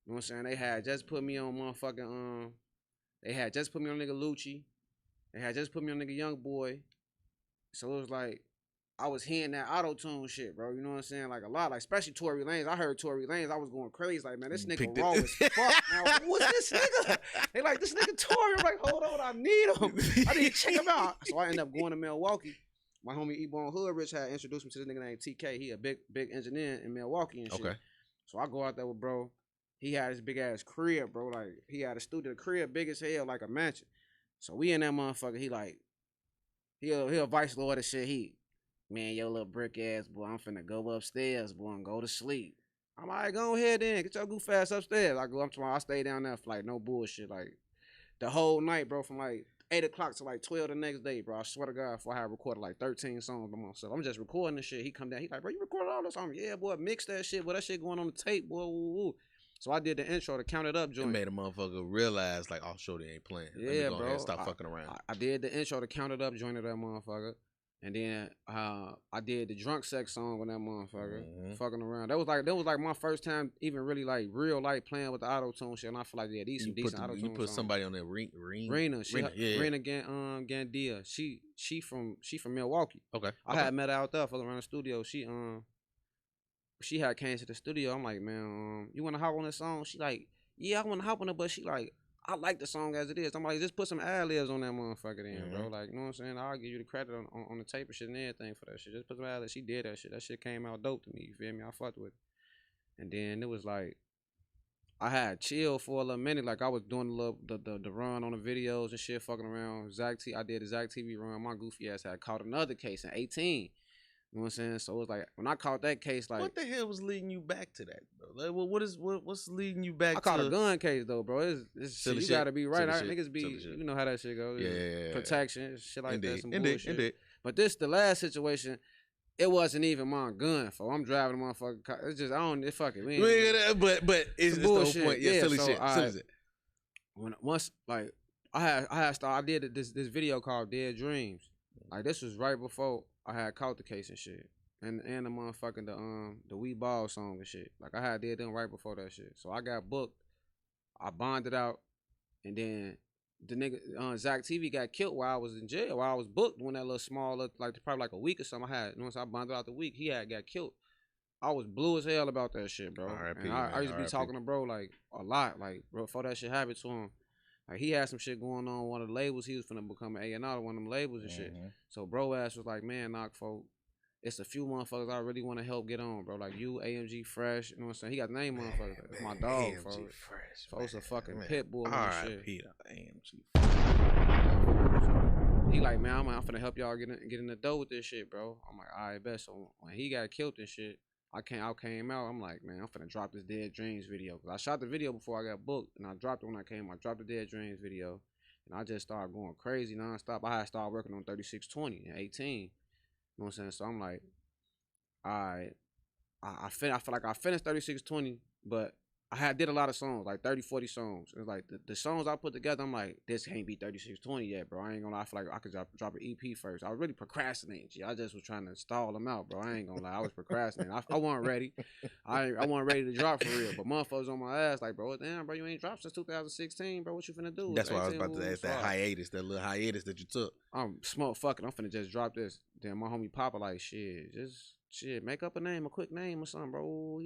You know what I'm saying? They had just put me on motherfucking, they had just put me on nigga Lucci. They had just put me on nigga Young Boy. So it was like, I was hearing that auto-tune shit, bro. You know what I'm saying? Like a lot, like especially Tory Lanez. I heard Tory Lanez, I was going crazy. Like, man, this nigga raw as fuck. Now, who was this nigga? They like, this nigga Tory. I'm like, hold on, I need him. I need to check him out. So I ended up going to Milwaukee. My homie E-Bone Hood Rich had introduced me to this nigga named TK. He a big engineer in Milwaukee and shit. Okay. So I go out there with bro. He had his big ass crib, bro. Like he had a studio, the crib big as hell, like a mansion. So we in that motherfucker. He like, he a vice lord and shit. Man, yo little brick ass boy, I'm finna go upstairs, boy, and go to sleep. I'm like, go ahead then, get your goof ass upstairs. I go up tomorrow. I stay down there for like no bullshit, like the whole night, bro, from like 8 o'clock to like 12 the next day, bro. I swear to God, I had recorded like 13 songs by myself. I'm just recording this shit. He come down, he like, bro, you recorded all this? I'm like, yeah, boy, mix that shit, boy. That shit going on the tape, boy. Woo, woo. So I did the intro to Count It Up joint. It made a motherfucker realize, like, oh, shorty ain't playing. Yeah, let me go bro. ahead and stop fucking around. I did the intro to Count It Up joint of that motherfucker. And then I did the drunk sex song on that motherfucker, fucking around. That was like my first time even really like real life playing with the auto tune shit. And I feel like these some decent auto tune. You put somebody on there, Rena Gandia. She from Milwaukee. Okay. I had met her out there fucking around the studio. She had came to the studio. I'm like, man, you want to hop on this song? She like, yeah, I want to hop on it, but she like, I like the song as it is. I'm like, just put some ad-libs on that motherfucker then, bro. Like, you know what I'm saying? I'll give you the credit on the tape and shit and everything for that shit. Just put some ad-libs. She did that shit. That shit came out dope to me. You feel me? I fucked with it. And then it was like, I had chill for a little minute. Like I was doing the run on the videos and shit, fucking around. I did a Zach TV run. My goofy ass had caught another case in 18. You know what I'm saying? So it was like when I caught that case, like what the hell was leading you back to that, bro? Like, what's leading you back? I caught a gun case though, bro. It's shit, you gotta be right. Niggas be, you know how that shit goes. Yeah. Protection, shit like that. Some bullshit. Indeed. But the last situation, it wasn't even my gun. For I'm driving a motherfucking car. It's just fuck it. But it's just the whole point. Yeah, silly shit. Once like I did this video called Dead Dreams. Like this was right before I had caught the case and shit. And the motherfucking the We Ball song and shit. Like I did them right before that shit. So I got booked. I bonded out, and then the nigga Zach TV got killed while I was in jail. While I was booked when that little small like probably like a week or something. I bonded out the week. He got killed. I was blue as hell about that shit, bro. And I used to be talking to bro like a lot, like bro, before that shit happened to him. Like he had some shit going on one of the labels. He was finna become an A&R one of them labels and shit. So bro ass was like, man, knock folk. It's a few motherfuckers I really want to help get on, bro. Like you, AMG Fresh, you know what I'm saying? He got the name motherfucker. That's my dog, AMG folks. Fresh. Folks a fucking pit bull and shit. AMG. He like, man, I'm finna help y'all get in the dough with this shit, bro. I'm like, all right, bet. So when he got killed and shit, I came out. I'm like, man, I'm finna drop this Dead Dreams video. Cause I shot the video before I got booked, and I dropped it when I came. I dropped the Dead Dreams video, and I just started going crazy nonstop. I had started working on 3620 and 18. You know what I'm saying? So I'm like, all right, I feel like I finished 3620, but I did a lot of songs, like 30, 40 songs. It's like the songs I put together, I'm like, this can't be 3620 yet, bro. I ain't gonna lie. I feel like I could drop an EP first. I was really procrastinating. I just was trying to stall them out, bro. I ain't gonna lie. I was procrastinating. I wasn't ready. I wasn't ready to drop for real. But motherfuckers on my ass like, bro, damn, bro, you ain't dropped since 2016, bro. What you finna do? That's why I was about to ask that little hiatus that you took. I'm fuck it. I'm finna just drop this. Then my homie Papa like, shit, make up a quick name or something, bro.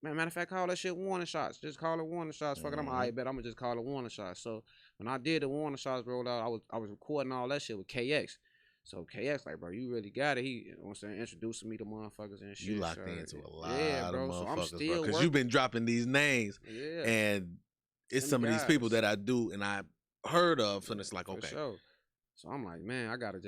Matter of fact, call that shit warning shots. Just call it warning shots. Fuck it, I'm alright, bet I'm gonna just call it warning shots. So when I did the warning shots rolled out, I was recording all that shit with KX. So KX like, bro, you really got it. He, you know what I'm saying, introducing me to motherfuckers and shit. You locked into a lot of bro, motherfuckers, so I'm still because you've been dropping these names, and it's some of these people that I do and I heard of, and it's like, okay. Sure. So I'm like, man, I gotta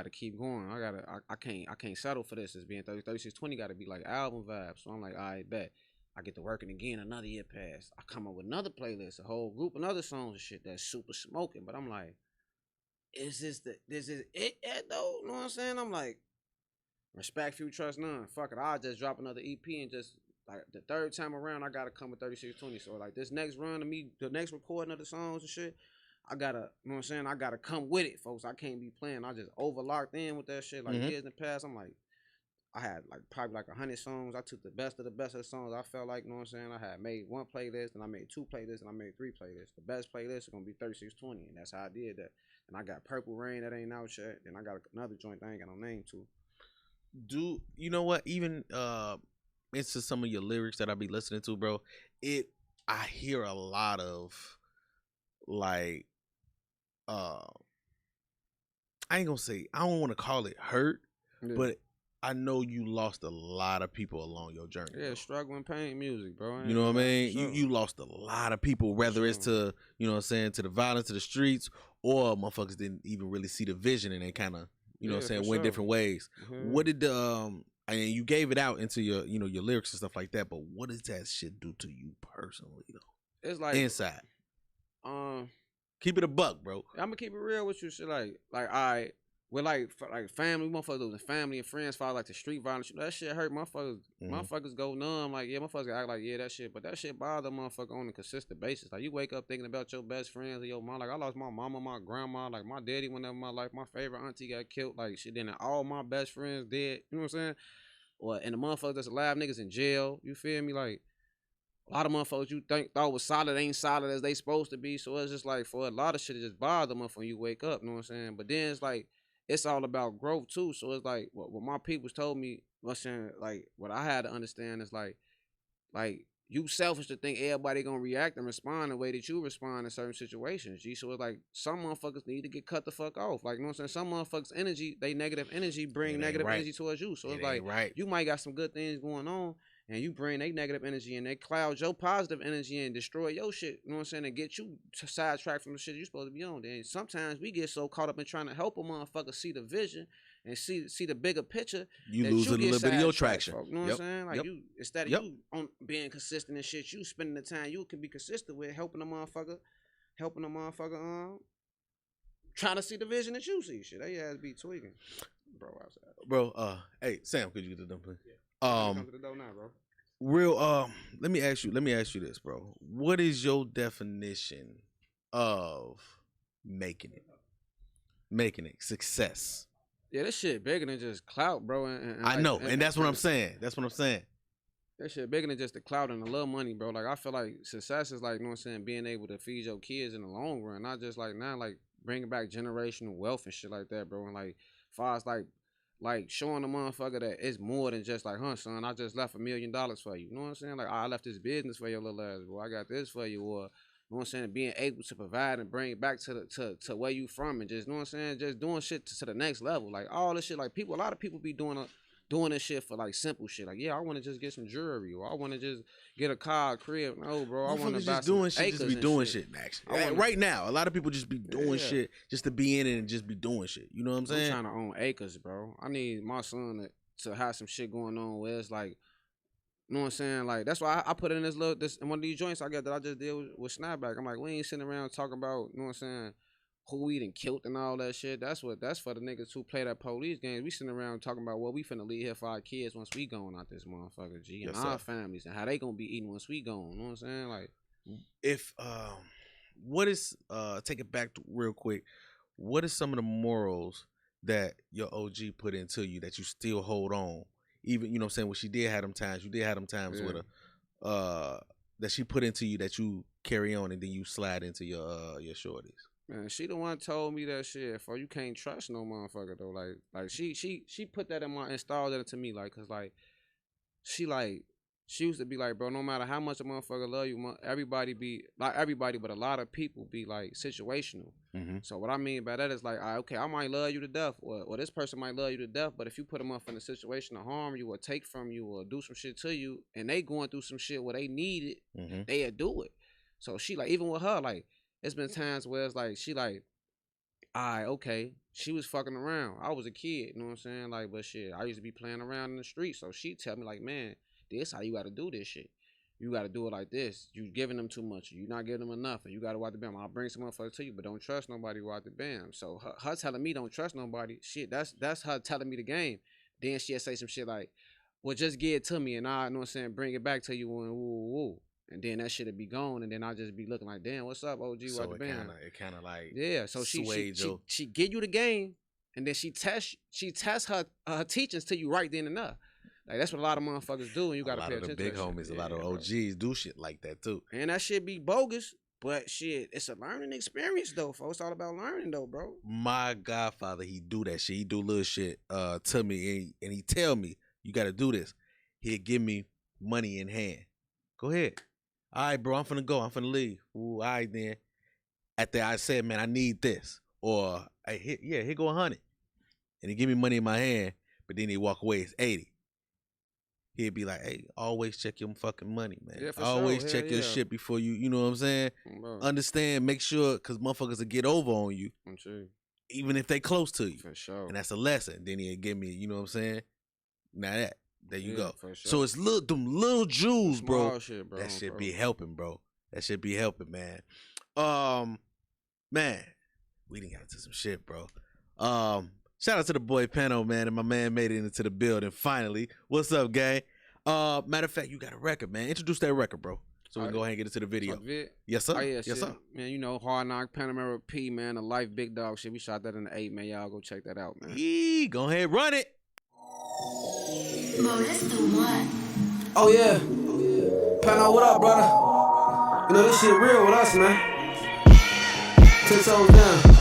keep going. I can't settle for this as being 3620 gotta be like album vibes. So I'm like, all right, bet. I get to working again, another year passed. I come up with another playlist, a whole group, and other songs and shit that's super smoking. But I'm like, this is it though? You know what I'm saying? I'm like, respect, few, trust none. Fuck it, I'll just drop another EP and just like the third time around, I gotta come with 3620. So like this next run of me, the next recording of the songs and shit, I gotta, you know what I'm saying? I gotta come with it, folks. I can't be playing. I just overlocked in with that shit. Like years in the past, I'm like, I had like probably like 100 songs. I took the best of the songs I felt like, you know what I'm saying? I had made one playlist, and I made two playlists, and I made three playlists. The best playlist is gonna be 3620, and that's how I did that. And I got Purple Rain that ain't out yet. Then I got another joint that I ain't got no name to. Do you know what? Even into some of your lyrics that I be listening to, bro, I hear a lot of like I ain't gonna say, I don't want to call it hurt, but I know you lost a lot of people along your journey. Yeah, bro. Struggling pain music, bro. You know what I mean? Sure. You lost a lot of people, whether it's to, you know what I'm saying, to the violence, to the streets, or motherfuckers didn't even really see the vision and they kind of, you know what I'm saying, went different ways. What did the I mean, you gave it out into your, you know, your lyrics and stuff like that, but what does that shit do to you personally though? It's like inside. Keep it a buck, bro. I'm gonna keep it real with you. Shit, like, all right, we're like family, motherfuckers losing family and friends, follow like the street violence. That shit hurt motherfuckers. Motherfuckers go numb. Like, yeah, motherfuckers act like, yeah, that shit, but that shit bother motherfucker on a consistent basis. Like, you wake up thinking about your best friends or your mom. Like, I lost my mama, my grandma, like my daddy went up in my life. My favorite auntie got killed. Like, shit, then all my best friends dead. You know what I'm saying? Or and the motherfuckers that's alive, niggas in jail. You feel me? Like, a lot of motherfuckers you thought was solid ain't solid as they supposed to be. So it's just like, for a lot of shit, it just bother them when you wake up. You know what I'm saying? But then it's like, it's all about growth too. So it's like what my peoples told me, like what I had to understand is like you selfish to think everybody gonna react and respond the way that you respond in certain situations. G. So it's like some motherfuckers need to get cut the fuck off. Like, you know what I'm saying? Some motherfuckers energy, they negative energy bring negative energy towards you. So it's like you might got some good things going on, and you bring their negative energy and they cloud your positive energy and destroy your shit, you know what I'm saying, and get you sidetracked from the shit you supposed to be on. Then sometimes we get so caught up in trying to help a motherfucker see the vision and see the bigger picture. You lose a little bit of your traction. You know what I'm saying? Like you, instead of you on being consistent and shit, you spending the time you can be consistent with helping a motherfucker, trying to see the vision that you see. Shit, they ass be tweaking. Bro, outside. Bro, hey, Sam, could you get the dumb, please? Come to the door now, bro. Let me ask you this, bro. What is your definition of making it success? Yeah, this shit bigger than just clout, bro. And I know, and that's what I'm saying. That shit bigger than just the clout and the little money, bro. Like, I feel like success is like, you know what I'm saying, being able to feed your kids in the long run, not just like now, like bringing back generational wealth and shit like that, bro. And like, far as like showing the motherfucker that it's more than just like, son, I just left $1 million for you. You know what I'm saying? Like, I left this business for your little ass, bro. I got this for you, or you know what I'm saying, being able to provide and bring it back to where you from, and just, you know what I'm saying, just doing shit to the next level. Like, all this shit, like, a lot of people be doing this shit for like simple shit. Like, yeah, I want to just get some jewelry, or I want to just get a car, crib. No, bro, I want to buy some acres and shit. Just be doing shit, Max. Right now, a lot of people just be doing shit just to be in it and just be doing shit. You know what I'm saying? I'm trying to own acres, bro. I need my son to have some shit going on where it's like, you know what I'm saying? Like, that's why I put in in one of these joints I got that I just did with Snapback. I'm like, we ain't sitting around talking about, you know what I'm saying, who we done killed and all that shit. That's for the niggas who play that police game. We sitting around talking about what we finna leave here for our kids once we gone out this motherfucker, G. And our families, and how they gonna be eating once we gone. You know what I'm saying? Like, if what is take it back real quick, what is some of the morals that your OG put into you that you still hold on? Even, you know what I'm saying, when she did have them times, you did have them times with her, that she put into you that you carry on and then you slide into your shorties. Man, she the one told me that shit. For you can't trust no motherfucker though. Like she put that installed that into me. Like, cause like she used to be like, bro, no matter how much a motherfucker love you, everybody be not everybody, but a lot of people be like situational. Mm-hmm. So what I mean by that is like, okay, I might love you to death, or this person might love you to death, but if you put them up in a situation to harm you or take from you or do some shit to you, and they going through some shit where they need it, they'll do it. So she like, even with her, like, it's been times where it's like, she like, okay, she was fucking around. I was a kid, you know what I'm saying? Like, but shit, I used to be playing around in the street. So she tell me like, man, this how you got to do this shit. You got to do it like this. You giving them too much. You not giving them enough. And you got to watch the bam. I'll bring some motherfuckers to you, but don't trust nobody watch the bam. So her telling me don't trust nobody, shit, that's her telling me the game. Then she'll say some shit like, well, just give it to me and I, you know what I'm saying, bring it back to you and woo. And then that shit'll be gone, and then I'll just be looking like, damn, what's up, OG? So what the band? It kind of like, yeah. So she give you the game, and then she tests her teachings to you right then and there. Like, that's what a lot of motherfuckers do, and you gotta pay attention to that. A lot of the big homies, a lot of OGs do shit like that too. And that shit be bogus, but shit, it's a learning experience though, folks. It's all about learning though, bro. My godfather, he do that shit. He do little shit to me, and he tell me, you gotta do this. He'll give me money in hand. Go ahead. All right, bro, I'm finna go. I'm finna leave. Ooh, all right, then. After I said, man, I need this. Or, hey, here go 100. And he give me money in my hand, but then he walk away, it's 80. He'd be like, hey, always check your fucking money, man. Yeah, for always sure. check your shit before you know what I'm saying? Bro. Understand, make sure, because motherfuckers will get over on you. I'm sure. Even if they close to you. For sure. And that's a lesson. Then he'll give me, you know what I'm saying? Now there you go. For sure. So it's them little jewels, bro. Shit, bro. That shit be helping, bro. That shit be helping, man. Man, we done got into some shit, bro. Shout out to the boy Pano, man, and my man made it into the building finally. What's up, gang? Matter of fact, you got a record, man. Introduce that record, bro. So we can go ahead and get into the video. Yes, sir. Yes, sir. Man, you know, HardKnock, Panamera P, man, the Life Big Dog shit. We shot that in the 8, man. Y'all go check that out, man. Yee, go ahead, run it. That's the one. Oh yeah, Pano, what up, brother? You know this shit real with us, man. 10 toes down.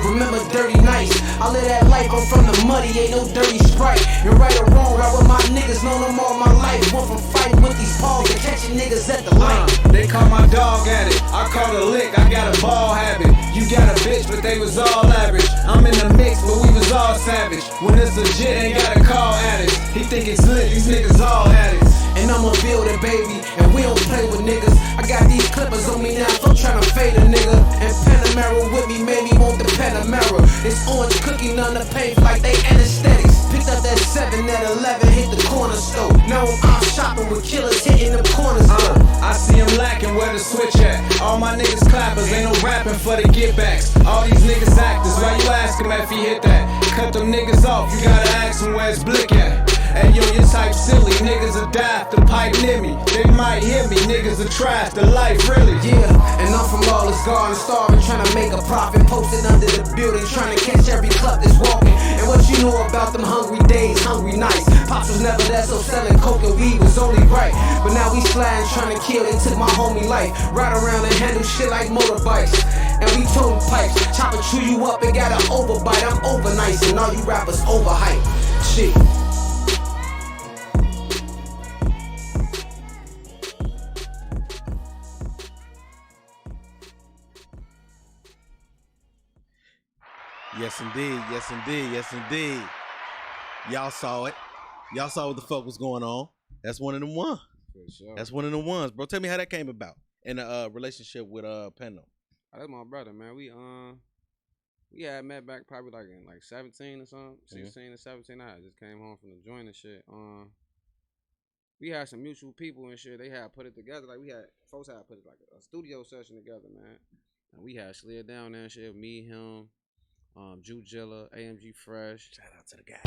Remember dirty nights. I live that life, I'm from the muddy, ain't no dirty Sprite. And right or wrong, ride with my niggas, know them all my life. Went from fighting with these paws to catching niggas at the light. They call my dog at it, I call the lick, I got a ball habit. You got a bitch, but they was all average. I'm in the mix, but we was all savage. When it's legit, ain't gotta call addicts. He think it's lit, these niggas all addicts. And I'ma build it, baby, and we don't play with niggas. I got these clippers on me now, so I'm tryna fade a nigga. And Panamera with me made me want the Panamera. It's orange cookie, none of paint like they anesthetics. Picked up that 7 at 11, hit the corner store. Now I'm out shopping with killers hitting the corners. I see him lacking, where the switch at? All my niggas clappers, ain't no rapping for the get backs. All these niggas actors, why you ask him if he hit that? Cut them niggas off, you gotta ask him where's Blick at. Hey yo, you type silly, niggas are daft, the pipe near me. They might hear me, niggas are trash, the life really. Yeah, and I'm from Lawless Garden, starving, trying to make a profit. Posted under the building, trying to catch every club that's walking. And what you know about them hungry days, hungry nights? Pops was never that, so selling coke and weed was only right. But now we sliding, trying to kill, they took my homie life. Ride around and handle shit like motorbikes. And we toting pipes, chopper chew you up and got an overbite. I'm over nice and all you rappers overhyped. Shit. Yes, indeed. Yes, indeed. Yes, indeed. Y'all saw it. Y'all saw what the fuck was going on. That's one of them ones. For sure. That's one of them ones, bro. Tell me how that came about in a relationship with Pendo. That's my brother, man. We had met back probably like in like 17 or something, 16 or 17. I just came home from the joint and shit. We had some mutual people and shit. They had put it together. Like folks had put it like a studio session together, man. And we had slid down there and shit. Me, him, Jujilla, AMG Fresh. Shout out to the guy.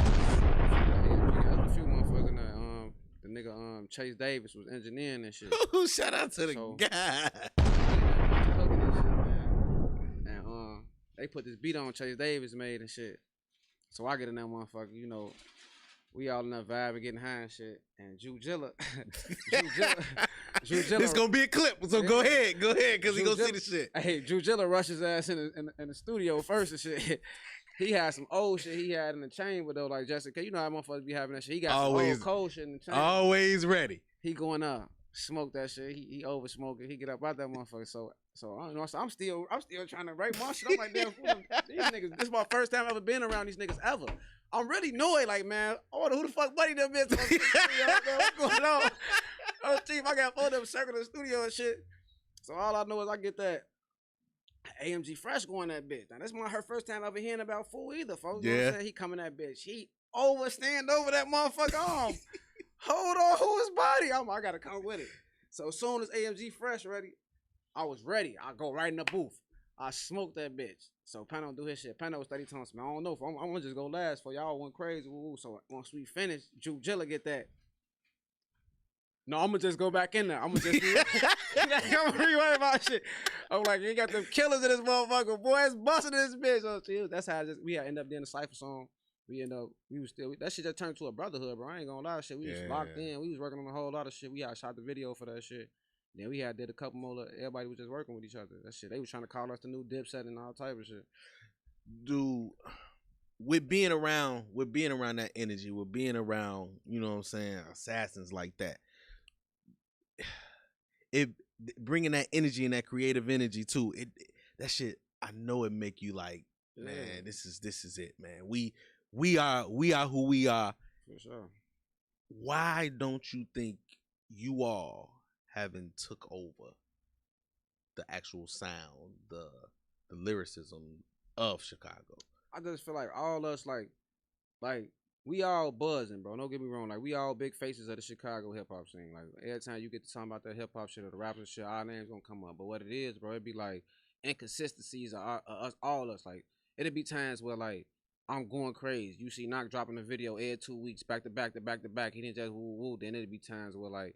AMG, a few motherfuckers in there. The nigga Chase Davis was engineering and shit. Shout out to the guy. And they put this beat on Chase Davis made and shit. So I get in that motherfucker, you know, we all in that vibe and getting high and shit. And Jujilla, This gonna be a clip, so go ahead, cause he gonna see the shit. Hey, Jujilla rushes ass in the studio first and shit. He had some old shit he had in the chamber though, like Jessica. You know how motherfuckers be having that shit. He got some old cold shit in the chamber. Always ready. He going up, smoke that shit. He over smoking. He get up out that motherfucker. So I don't know. So I'm still trying to write my shit. I'm like, damn, these niggas. This is my first time ever been around these niggas ever. I'm really annoyed, like, man. I wonder who the fuck buddy them is. What's going on? Oh, chief, I got four of them circling the studio and shit. So all I know is I get that AMG Fresh going that bitch. Now, that's her first time ever hearing about Fool either, folks. You know what I'm saying? He coming that bitch. He stand over that motherfucker arm. Hold on, who is body? I gotta come with it. So as soon as AMG Fresh ready, I was ready. I go right in the booth. I smoked that bitch. So Pano do his shit. Pano was 30 times. Man, I don't know if I'm gonna just go last for y'all went crazy. Woo. So once we finish, Jujilla get that. No, I'm gonna just go back in there. I'm gonna just be I'm rewrite my shit. I'm like, you got them killers in this motherfucker. Boy, it's busting this bitch. So that's how we end up doing the cypher song. That shit just turned to a brotherhood, bro. I ain't gonna lie, shit. We was locked in. We was working on a whole lot of shit. We had shot the video for that shit. Then we did a couple more. Everybody was just working with each other. That shit. They was trying to call us the new Dipset and all type of shit. Dude, with being around that energy, with being around, you know what I'm saying, assassins like that, it bringing that energy and that creative energy too. That shit, I know it make you like, man, this is it, man. We are who we are. For sure. Why don't you think you all having took over the actual sound, the lyricism of Chicago? I just feel like all us like we all buzzing, bro. Don't get me wrong. Like, we all big faces of the Chicago hip hop scene. Like, every time you get to talk about that hip hop shit or the rappers shit, our names gonna come up. But what it is, bro, it be like inconsistencies of all us. Like, it'll be times where like I'm going crazy. You see Knock dropping a video every 2 weeks back to back. He didn't just woo woo. Then it'll be times where like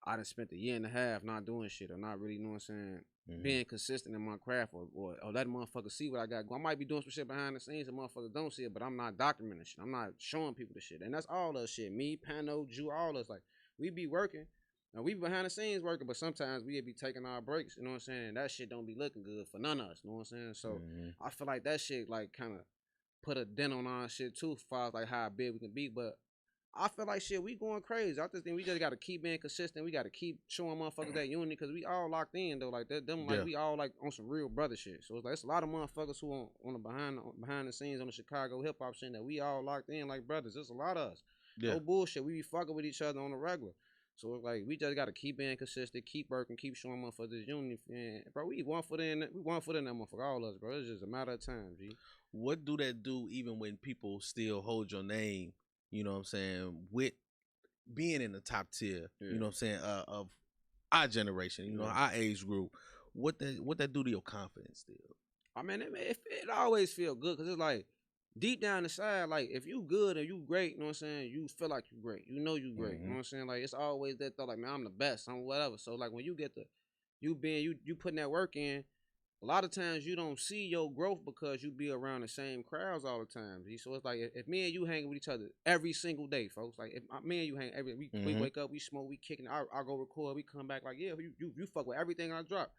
I done spent a year and a half not doing shit or not really, you know what I'm saying, being consistent in my craft or letting motherfuckers see what I got going. I might be doing some shit behind the scenes and motherfuckers don't see it, but I'm not documenting shit. I'm not showing people the shit. And that's all us shit. Me, Pano, Jew, all us. Like, we be working. And we be behind the scenes working, but sometimes we be taking our breaks, you know what I'm saying? And that shit don't be looking good for none of us, you know what I'm saying? So I feel like that shit like kind of put a dent on our shit too, as far as like how big we can be. But I feel like shit, we going crazy. I just think we just gotta keep being consistent. We gotta keep showing motherfuckers that unity because we all locked in though. Like that, them like we all like on some real brother shit. So it's like it's a lot of motherfuckers who on the behind the scenes on the Chicago hip hop scene that we all locked in like brothers. There's a lot of us. No bullshit. We be fucking with each other on the regular. So it's like we just gotta keep being consistent, keep working, keep showing motherfuckers this unity. And bro, we one foot in that motherfucker, all of us, bro. It's just a matter of time, G. What do that do even when people still hold your name? You know what I'm saying? With being in the top tier, you know what I'm saying, of our generation, you know, our age group, what that do to your confidence still? I mean, it always feel good because it's like deep down inside, like if you good and you great, you know what I'm saying, you feel like you great, you know you great, you know what I'm saying, like it's always that thought, like man, I'm the best, I'm whatever. So like when you get you putting that work in. A lot of times you don't see your growth because you be around the same crowds all the time. So it's like if me and you hang with each other every single day, folks. Like if me and you hang we wake up, we smoke, we kicking. I go record, we come back like yeah, you fuck with everything I drop.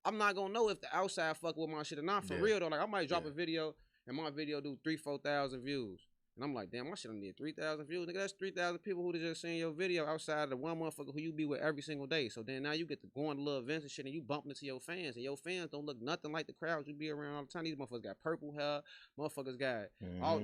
I'm not gonna know if the outside fuck with my shit or not for real though. Like I might drop a video and my video do 3,000-4,000 views. And I'm like, damn, my shit only did 3,000 views. Nigga, that's 3,000 people who just seen your video outside of the one motherfucker who you be with every single day. So then now you get to go on the little events and shit and you bump into your fans. And your fans don't look nothing like the crowds you be around all the time. These motherfuckers got purple hair. Motherfuckers got all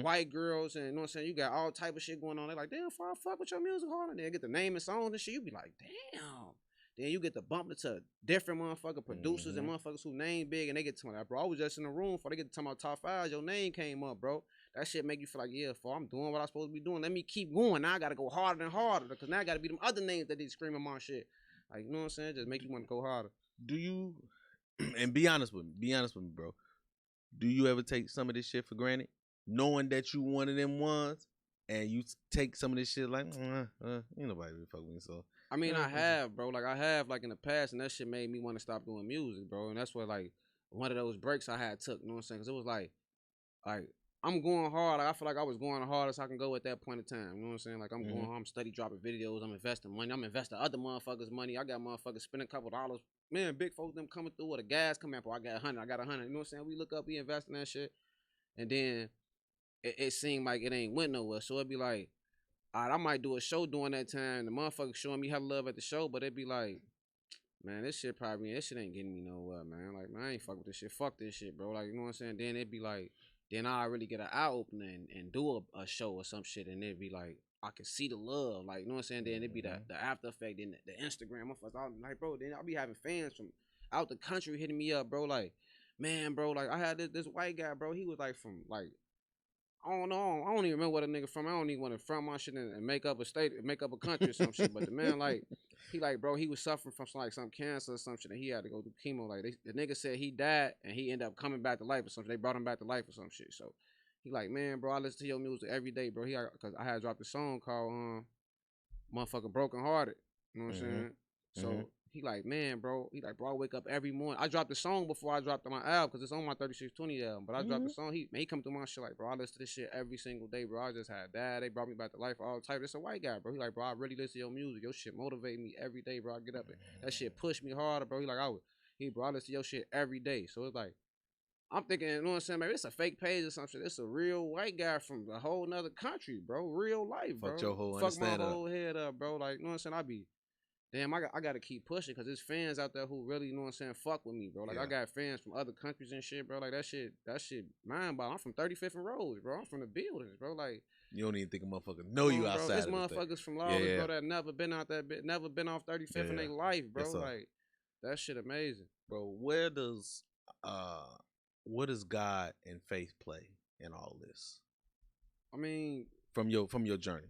white girls. And you know what I'm saying? You got all type of shit going on. They're like, damn, I fuck with your music hard. And they get the name and songs and shit. You be like, damn. Then you get to bump into different motherfucker producers and motherfuckers who name big. And they get to me like, bro, I was just in the room before they get to talk about top 5. Your name came up, bro. That shit make you feel like, yeah, I'm doing what I'm supposed to be doing. Let me keep going. Now I gotta go harder and harder because now I gotta be them other names that they screaming my shit. Like, you know what I'm saying? Just make you want to go harder. Do you, and be honest with me, bro. Do you ever take some of this shit for granted? Knowing that you one of them ones and you take some of this shit like, ain't nobody really fuck with me, so. I mean, I have, bro. Like, I have, like, in the past, and that shit made me want to stop doing music, bro. And that's what, like, one of those breaks I had took, you know what I'm saying? Because it was like, I'm going hard. Like, I feel like I was going the hardest I can go at that point in time. You know what I'm saying? Like, I'm going hard. I'm steady dropping videos. I'm investing money. I'm investing other motherfuckers' money. I got motherfuckers spending a couple dollars. Man, big folks, them coming through with a gas coming up. I got 100. I got 100. You know what I'm saying? We look up, we invest in that shit. And then it seemed like it ain't went nowhere. So it'd be like, all right, I might do a show during that time. The motherfuckers showing me how to love at the show. But it'd be like, man, this shit ain't getting me nowhere, man. Like, man, I ain't fuck with this shit. Fuck this shit, bro. Like, you know what I'm saying? Then it'd be like, then I really get an eye opener and do a show or some shit, and it'd be like, I can see the love, like, you know what I'm saying? Then it'd be the after effect, then the Instagram, I'm like, bro, then I'll be having fans from out the country hitting me up, bro, like, man, bro, like, I had this white guy, bro, he was like from, like, I don't know, I don't even remember what a nigga from, I don't even want to front my shit and make up a state, make up a country or some shit, but the man, like, he like, bro, he was suffering from some cancer or some shit, and he had to go through chemo. Like, the nigga said he died, and he ended up coming back to life or something. They brought him back to life or some shit. So, he like, man, bro, I listen to your music every day, bro. Because I had dropped a song called, Motherfucker Broken Hearted. You know what I'm saying? So, he like, man, bro, bro, I wake up every morning. I dropped the song before I dropped my album, because it's on my 3620 album. But I dropped the song. He come through my shit like, bro, I listen to this shit every single day, bro. I just had dad. They brought me back to life, all type. It's a white guy, bro. He like, bro, I really listen to your music. Your shit motivate me every day, bro. I get up and that shit push me harder, bro. He like, bro, I listen to your shit every day. So it's like, I'm thinking, you know what I'm saying, maybe it's a fake page or some shit. It's a real white guy from a whole nother country, bro. Real life, bro. Fuck your whole Fuck my whole head up, bro. Like, you know what I'm saying? I be, damn, I got to keep pushing because there's fans out there who really, you know what I'm saying, fuck with me, bro. Like, I got fans from other countries and shit, bro. Like, that shit mind-boggling. I'm from 35th and Rose, bro. I'm from the buildings, bro. Like, you don't even think a motherfucker know you outside. There's motherfuckers from Lawrence, bro, that never been out that bit, never been off 35th in their life, bro. Yes, like, that shit amazing. Bro, what does God and faith play in all this? I mean, from your journey.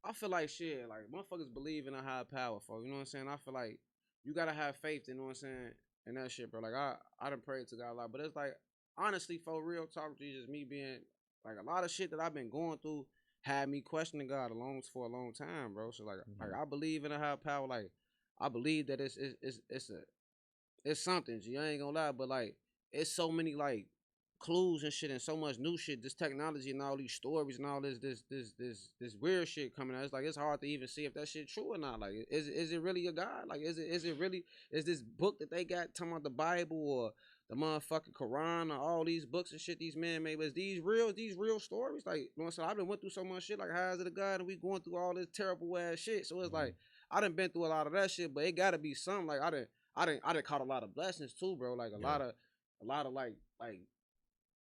I feel like shit, like motherfuckers believe in a higher power, folks. You know what I'm saying? I feel like you gotta have faith, you know what I'm saying, in that shit, bro. Like I done prayed to God a lot, but it's like honestly, for real talk, Jesus, me being like a lot of shit that I've been going through had me questioning God for a long time, bro. So like I believe in a higher power, like I believe that it's something. G, I ain't gonna lie, but like it's so many like clues and shit and so much new shit, this technology and all these stories and all this weird shit coming out. It's like it's hard to even see if that shit true or not. Like, is it really a God? Like, is it really this book that they got talking about the Bible or the motherfucking Quran or all these books and shit these men made? Was these real stories? Like, you know what I'm saying? I've been went through so much shit. Like, how is it a God and we going through all this terrible ass shit? So it's like I done been through a lot of that shit, but it gotta be something. Like I done caught a lot of blessings too, bro. Like a lot of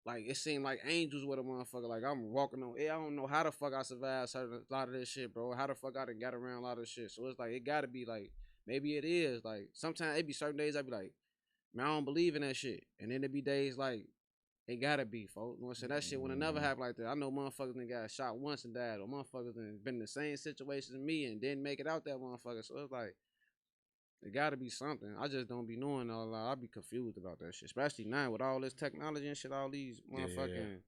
like it seemed like angels with a motherfucker. Like I'm walking on air. I don't know how the fuck I survived a lot of this shit, bro. How the fuck I done got around a lot of this shit. So it's like it gotta be like maybe it is. Like sometimes it be certain days I be like, man, I don't believe in that shit. And then it be days like it gotta be, folks. You know what I'm saying? That shit would have never happened like that. I know motherfuckers done got shot once and died, or motherfuckers done been in the same situation as me and didn't make it out that motherfucker. So it's like it gotta be something. I just don't be knowing all that. I be confused about that shit, especially now with all this technology and shit, all these motherfucking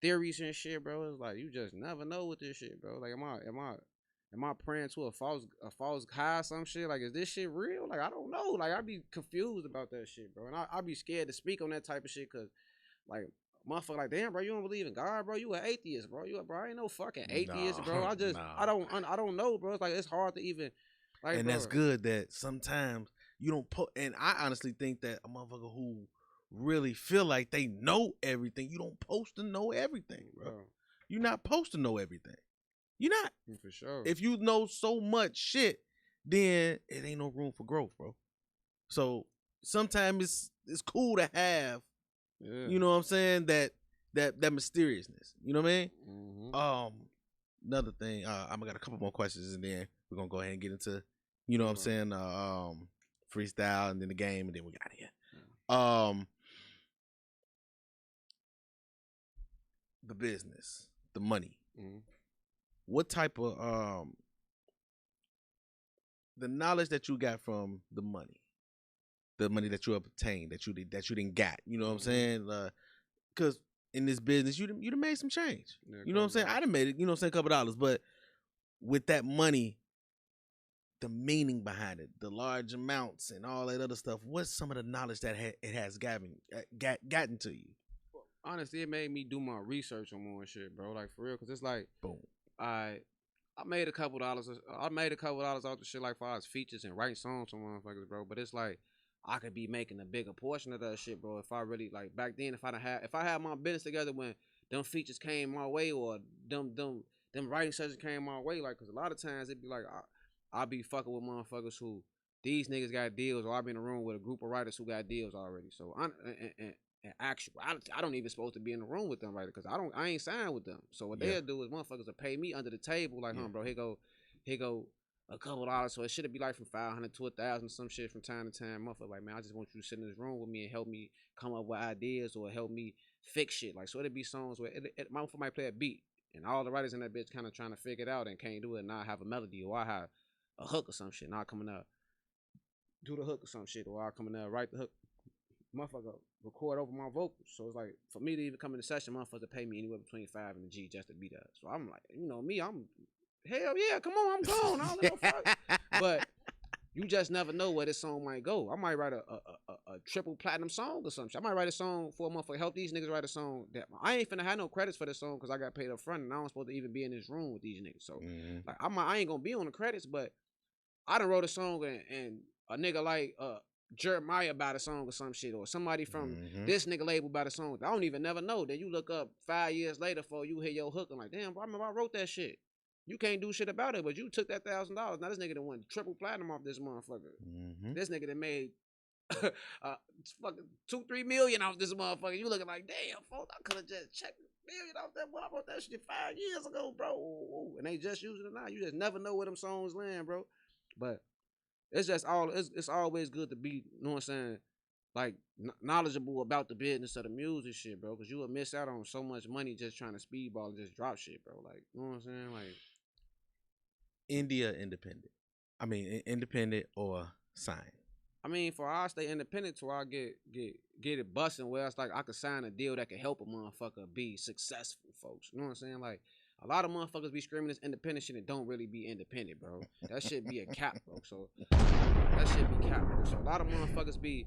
theories and shit, bro. It's like you just never know with this shit, bro. Like, am I praying to a false high or some shit? Like, is this shit real? Like, I don't know. Like, I be confused about that shit, bro. And I be scared to speak on that type of shit, cause like motherfucker, like, damn, bro, you don't believe in God, bro? You an atheist, bro? I ain't no fucking atheist, bro. I don't know, bro. It's like it's hard to even. Like, and bro, that's good that sometimes you don't put. And I honestly think that a motherfucker who really feel like they know everything, you don't post to know everything, bro. You're not supposed to know everything. You're not. For sure. If you know so much shit, then it ain't no room for growth, bro. So sometimes it's cool to have, you know what I'm saying, that mysteriousness. You know what I mean? Mm-hmm. Another thing, I'm got a couple more questions and then we're gonna go ahead and get into, you know what I'm saying, freestyle and then the game and then we get out of here. The business, the money. Mm-hmm. What type of the knowledge that you got from the money that you obtained that you didn't got, you know what I'm saying? Because in this business, you done made some change. You know what I'm saying? I done made it, you know what I'm saying, a couple dollars, but with that money, the meaning behind it, the large amounts and all that other stuff, what's some of the knowledge that it has gotten to you? Honestly, it made me do my research on more shit, bro. Like, for real, because it's like, boom. I made a couple dollars. I made a couple dollars off the shit, like, far as features and writing songs for motherfuckers, bro. But it's like, I could be making a bigger portion of that shit, bro. If I really, like, back then, if I had my business together when them features came my way or them writing sessions came my way, like, because a lot of times it'd be like, I be fucking with motherfuckers who these niggas got deals, or I be in a room with a group of writers who got deals already. So I don't even supposed to be in the room with them, right? Because I ain't signed with them. So what they'll do is motherfuckers will pay me under the table, like, bro, here go a couple dollars. So it should be like from $500 to $1,000, some shit from time to time. Motherfucker, like, man, I just want you to sit in this room with me and help me come up with ideas or help me fix shit. Like, so it'd be songs where my motherfucker might play a beat and all the writers in that bitch kind of trying to figure it out and can't do it. And I have a melody or I have a hook or some shit. Now I coming up do the hook or some shit, or I coming up write the hook. Motherfucker record over my vocals. So it's like, for me to even come in the session, motherfucker pay me anywhere between 5 and a G just to be there. So I'm like, you know me, I'm hell yeah, come on, I'm gone. I don't give a fuck. But you just never know where this song might go. I might write a triple platinum song or some shit. I might write a song for a motherfucker, help these niggas write a song that I ain't finna have no credits for this song because I got paid up front and I don't supposed to even be in this room with these niggas. So like I ain't gonna be on the credits, but I done wrote a song and a nigga like Jeremiah about a song or some shit, or somebody from this nigga label about a song. I don't even never know. Then you look up 5 years later for you hit your hook and like, damn, bro, I remember I wrote that shit. You can't do shit about it, but you took that $1,000. Now this nigga done won triple platinum off this motherfucker. This nigga done made fucking 2-3 million off this motherfucker. You looking like, damn, folks, I could have just checked $1 million off that boy. I wrote that shit 5 years ago, bro. And they just using it now. You just never know where them songs land, bro. But it's just it's always good to be, you know what I'm saying, like knowledgeable about the business of the music shit, bro. Because you will miss out on so much money just trying to speedball and just drop shit, bro. Like, you know what I'm saying? Like, independent. I mean, independent or sign. I mean, for I stay independent till I get it busting where it's like I could sign a deal that could help a motherfucker be successful, folks. You know what I'm saying? Like, a lot of motherfuckers be screaming this independent shit and don't really be independent, bro. That shit be a cap, bro. So that shit be cap, bro. So a lot of motherfuckers be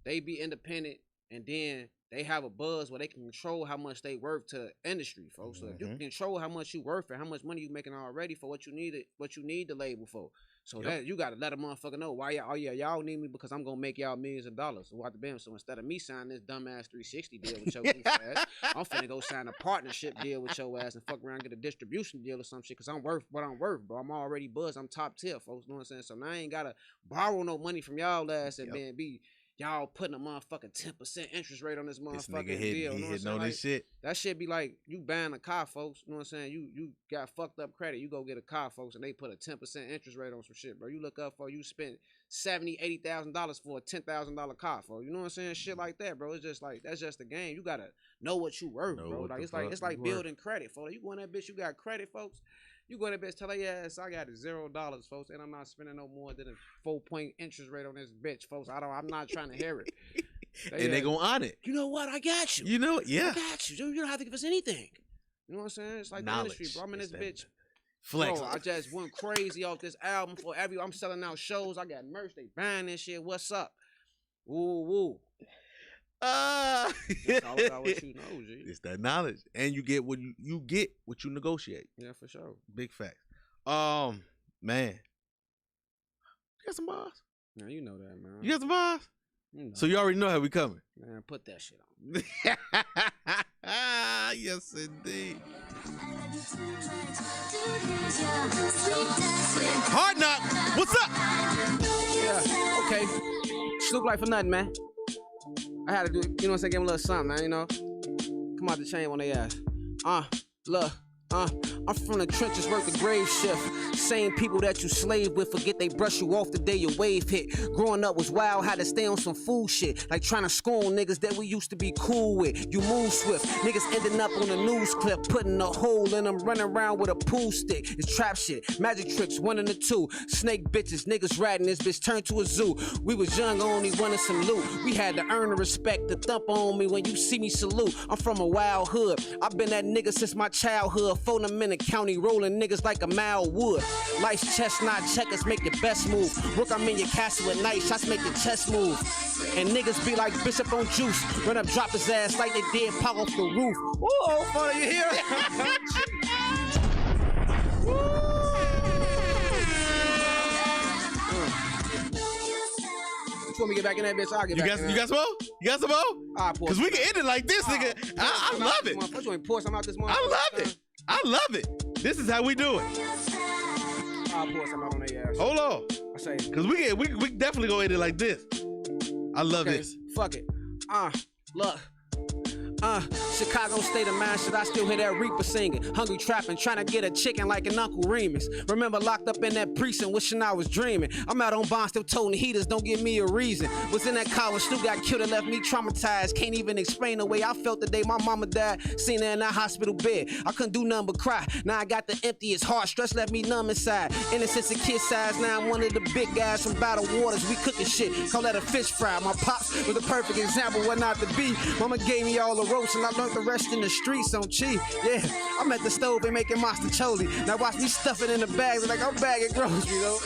independent and then they have a buzz where they can control how much they worth to the industry, folks. So if you can control how much you worth and how much money you making already for what you need the label for. So that you gotta let a motherfucker know why y'all need me because I'm gonna make y'all millions of dollars. So, so instead of me signing this dumbass 360 deal with your ass, I'm finna go sign a partnership deal with your ass and fuck around and get a distribution deal or some shit because I'm worth what I'm worth, bro. I'm already buzzed. I'm top tier, folks. You know what I'm saying? So now I ain't gotta borrow no money from y'all ass and then be y'all putting a motherfucking 10% interest rate on this motherfucking deal. You know what I'm saying? This shit. That shit be like you buying a car, folks. You know what I'm saying? You got fucked up credit. You go get a car, folks, and they put a 10% interest rate on some shit, bro. You look up for you spent $70,000, $80,000 for a $10,000 car, folks. You know what I'm saying? Shit like that, bro. It's just like that's just the game. You gotta know what you worth, bro. Like it's like building credit, folks. You go in that bitch, you got credit, folks. You go in that bitch, tell her, yes, I got $0, folks, and I'm not spending no more than a 4-point interest rate on this bitch, folks. I'm not trying to hear it. They gonna honor it. You know what? I got you. You know, I got you. You don't have to give us anything. You know what I'm saying? It's like knowledge. The industry, bro. I'm in this bitch. Flex. Bro, I just went crazy off this album for I'm selling out shows. I got merch. They buying this shit. What's up? Woo. It's all about what you know, G. It's that knowledge, and you get what you negotiate. Yeah, for sure. Big facts. Man, you got some bars? Now you know that, man. You got some bars? You know. So you already know how we coming. Man, put that shit on. Yes, indeed. HardKnock, what's up? Yeah, okay. Snoop like for nothing, man. I had to do it, you know what I'm saying? Give him a little something, man, you know? Come out the chain when they ask. Look. I'm from the trenches, work the grave shift. Same people that you slave with, forget they brush you off the day your wave hit. Growing up was wild, had to stay on some fool shit. Like trying to scorn niggas that we used to be cool with. You move swift, niggas ending up on a news clip, putting a hole in them, running around with a pool stick. It's trap shit, magic tricks, 1 and 2. Snake bitches, niggas ratting this bitch turned to a zoo. We was young, only wanted some loot. We had to earn the respect, the thump on me when you see me salute. I'm from a wild hood, I've been that nigga since my childhood. 4 in the county, rolling niggas like a mile wood. Life's chestnut checkers, make your best move. Rook, I'm in your castle at night, shots make your chest move. And niggas be like Bishop on juice. Run up, drop his ass like they did pop off the roof. Ooh, funny, you hear it? You want me to get back in that bitch? I'll get back in there. You got some more? You got some more? Because we can end it like this, nigga. I love it. First, you want to pour some out this morning? I love it. I love it. This is how we do it. I'll pour some out on their ass. Hold on. I say, because we definitely go end it like this. I love this. Fuck it. Look. Chicago state of mind, should I still hear that Reaper singing? Hungry trapping, trying to get a chicken like an Uncle Remus. Remember locked up in that precinct, wishing I was dreaming. I'm out on bond, still toting heaters, don't give me a reason. Was in that car when Snoop got killed and left me traumatized. Can't even explain the way I felt the day my mama died. Seen her in that hospital bed, I couldn't do nothing but cry. Now I got the emptiest heart, stress left me numb inside. Innocence a kid size, now I'm one of the big guys from Battle Waters. We cooking shit, call that a fish fry. My pops was the perfect example what not to be. Mama gave me all the ropes and I learned the rest in the streets on cheap. Yeah, I'm at the stove and making monster choli. Now watch me stuff it in the bags like I'm bagging groceries, you know?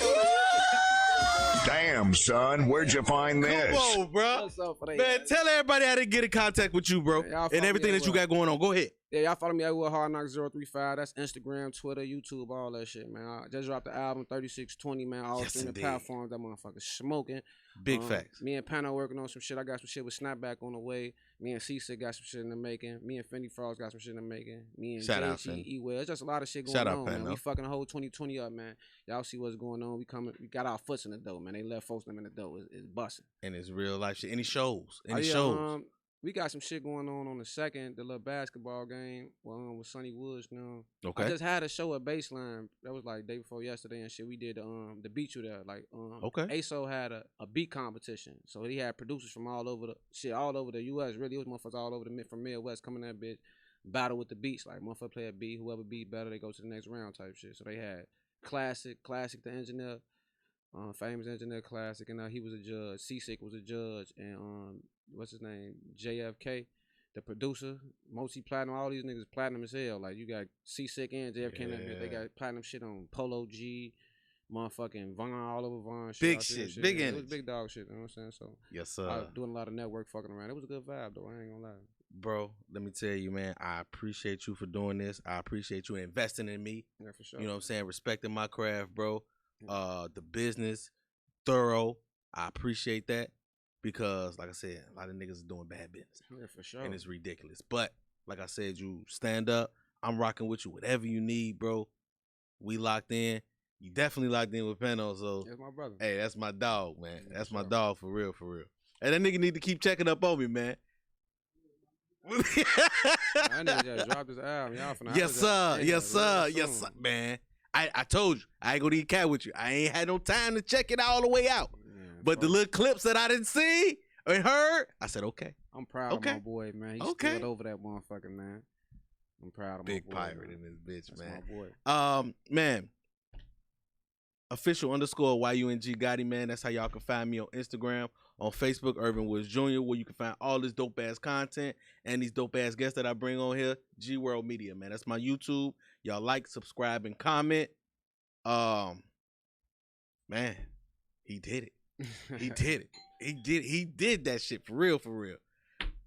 Damn, son, where'd you find this? Come on, bro. Man, tell everybody how to get in contact with you, bro, and everything that you got going on. Go ahead. Yeah, y'all follow me at HardKnock035. That's Instagram, Twitter, YouTube, all that shit, man. I just dropped the album 3620, man. All streaming platforms. That motherfucker smoking. Big facts. Me and Pano working on some shit. I got some shit with Snapback on the way. Me and C6 got some shit in the making. Me and Fendi Frost got some shit in the making. Me and JG, E-Well. It's just a lot of shit going on, man. We fucking the whole 2020 up, man. Y'all see what's going on. We got our foots in the dough, man. They left folks them in the dough. It's busting. And it's real life shit. Any shows? Shows? We got some shit going on the second, the little basketball game with Sonny Woods now. Okay. I just had a show at Baseline. That was like day before yesterday and shit. We did the beat you there. Like okay. ASO had a beat competition. So he had producers from all over the US. Really, it was motherfuckers all over from Midwest coming that bitch, battle with the beats. Like motherfucker play a beat, whoever beat better, they go to the next round type shit. So they had Classic the engineer, famous engineer Classic, and he was a judge. C-Sick was a judge, and what's his name? JFK, the producer, multi-platinum. All these niggas platinum as hell. Like you got C-Sick and JFK in that bitch. They got platinum shit on Polo G. motherfucking Vaughn all over Vaughn. Big shit, big It energy. was big dog shit. You know what I'm saying? So Yes, I sir. was doing a lot of network fucking around. It was a good vibe though. I ain't gonna lie. Bro, let me tell you, man, I appreciate you for doing this. I appreciate you investing in me. Yeah, for sure. You know what I'm saying? Respecting my craft, bro. The business, thorough. I appreciate that because, like I said, a lot of niggas are doing bad business. Yeah, for sure. And it's ridiculous. But, like I said, you stand up. I'm rocking with you. Whatever you need, bro. We locked in. You definitely locked in with Pano, so. That's my brother. Hey, that's my dog, man. Yeah, That's for my sure. dog for real, for real. Hey, that nigga need to keep checking up on me, man. I nigga just dropped his album. Y'all finna Yes, sir. Yes, sir. Yes, sir. Man, I told you, I ain't gonna eat cat with you. I ain't had no time to check it all the way out. Yeah, But the little clips that I didn't see and heard, I said, okay. I'm proud of my boy, man. He Okay. stood over that motherfucker, man. I'm proud of Big my boy. pirate man. in this bitch, That's man. my boy. Man, official _ YUNG Gotti, man. That's how y'all can find me on Instagram, on Facebook, Urban Woods Jr., where you can find all this dope ass content and these dope ass guests that I bring on here. G World Media, man. That's my YouTube. Y'all like, subscribe, and comment. Man, he did it. He did it. He did that shit for real, for real.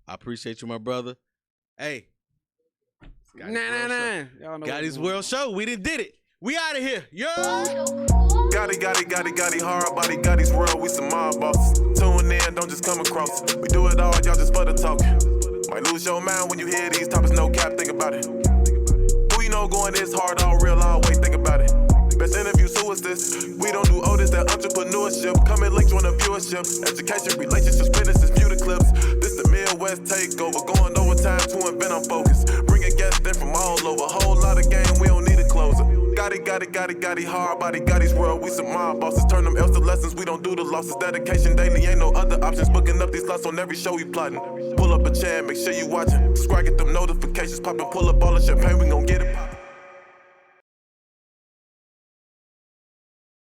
I appreciate you, my brother. Hey. Nah. Y'all know Gotti's what World Show. We done did it. We out of here. Yo. Gotti, hard body, Gotti's world, we some mob bosses. Tune in, don't just come across. We do it all, y'all just for the talk. Might lose your mind when you hear these topics, no cap, think about it. Who you know going this hard, all real, all way, think about it. Best interviews, who is this? We don't do all this, that entrepreneurship. Coming links on the viewership. Education, relationships, businesses, view the clips. This the Midwest takeover, going overtime to invent on focus. Bringing guests in from all over, whole lot of game, we don't need a closer. Gotti, hard body, Gotti's world, we some mob bosses. Turn them L's to lessons, we don't do the losses. Dedication daily, ain't no other options. Booking up these slots on every show we plotting. Pull up a chair, make sure you watching. Subscribe, get them notifications popping. Pull up all the champagne, we gon' get it poppin'.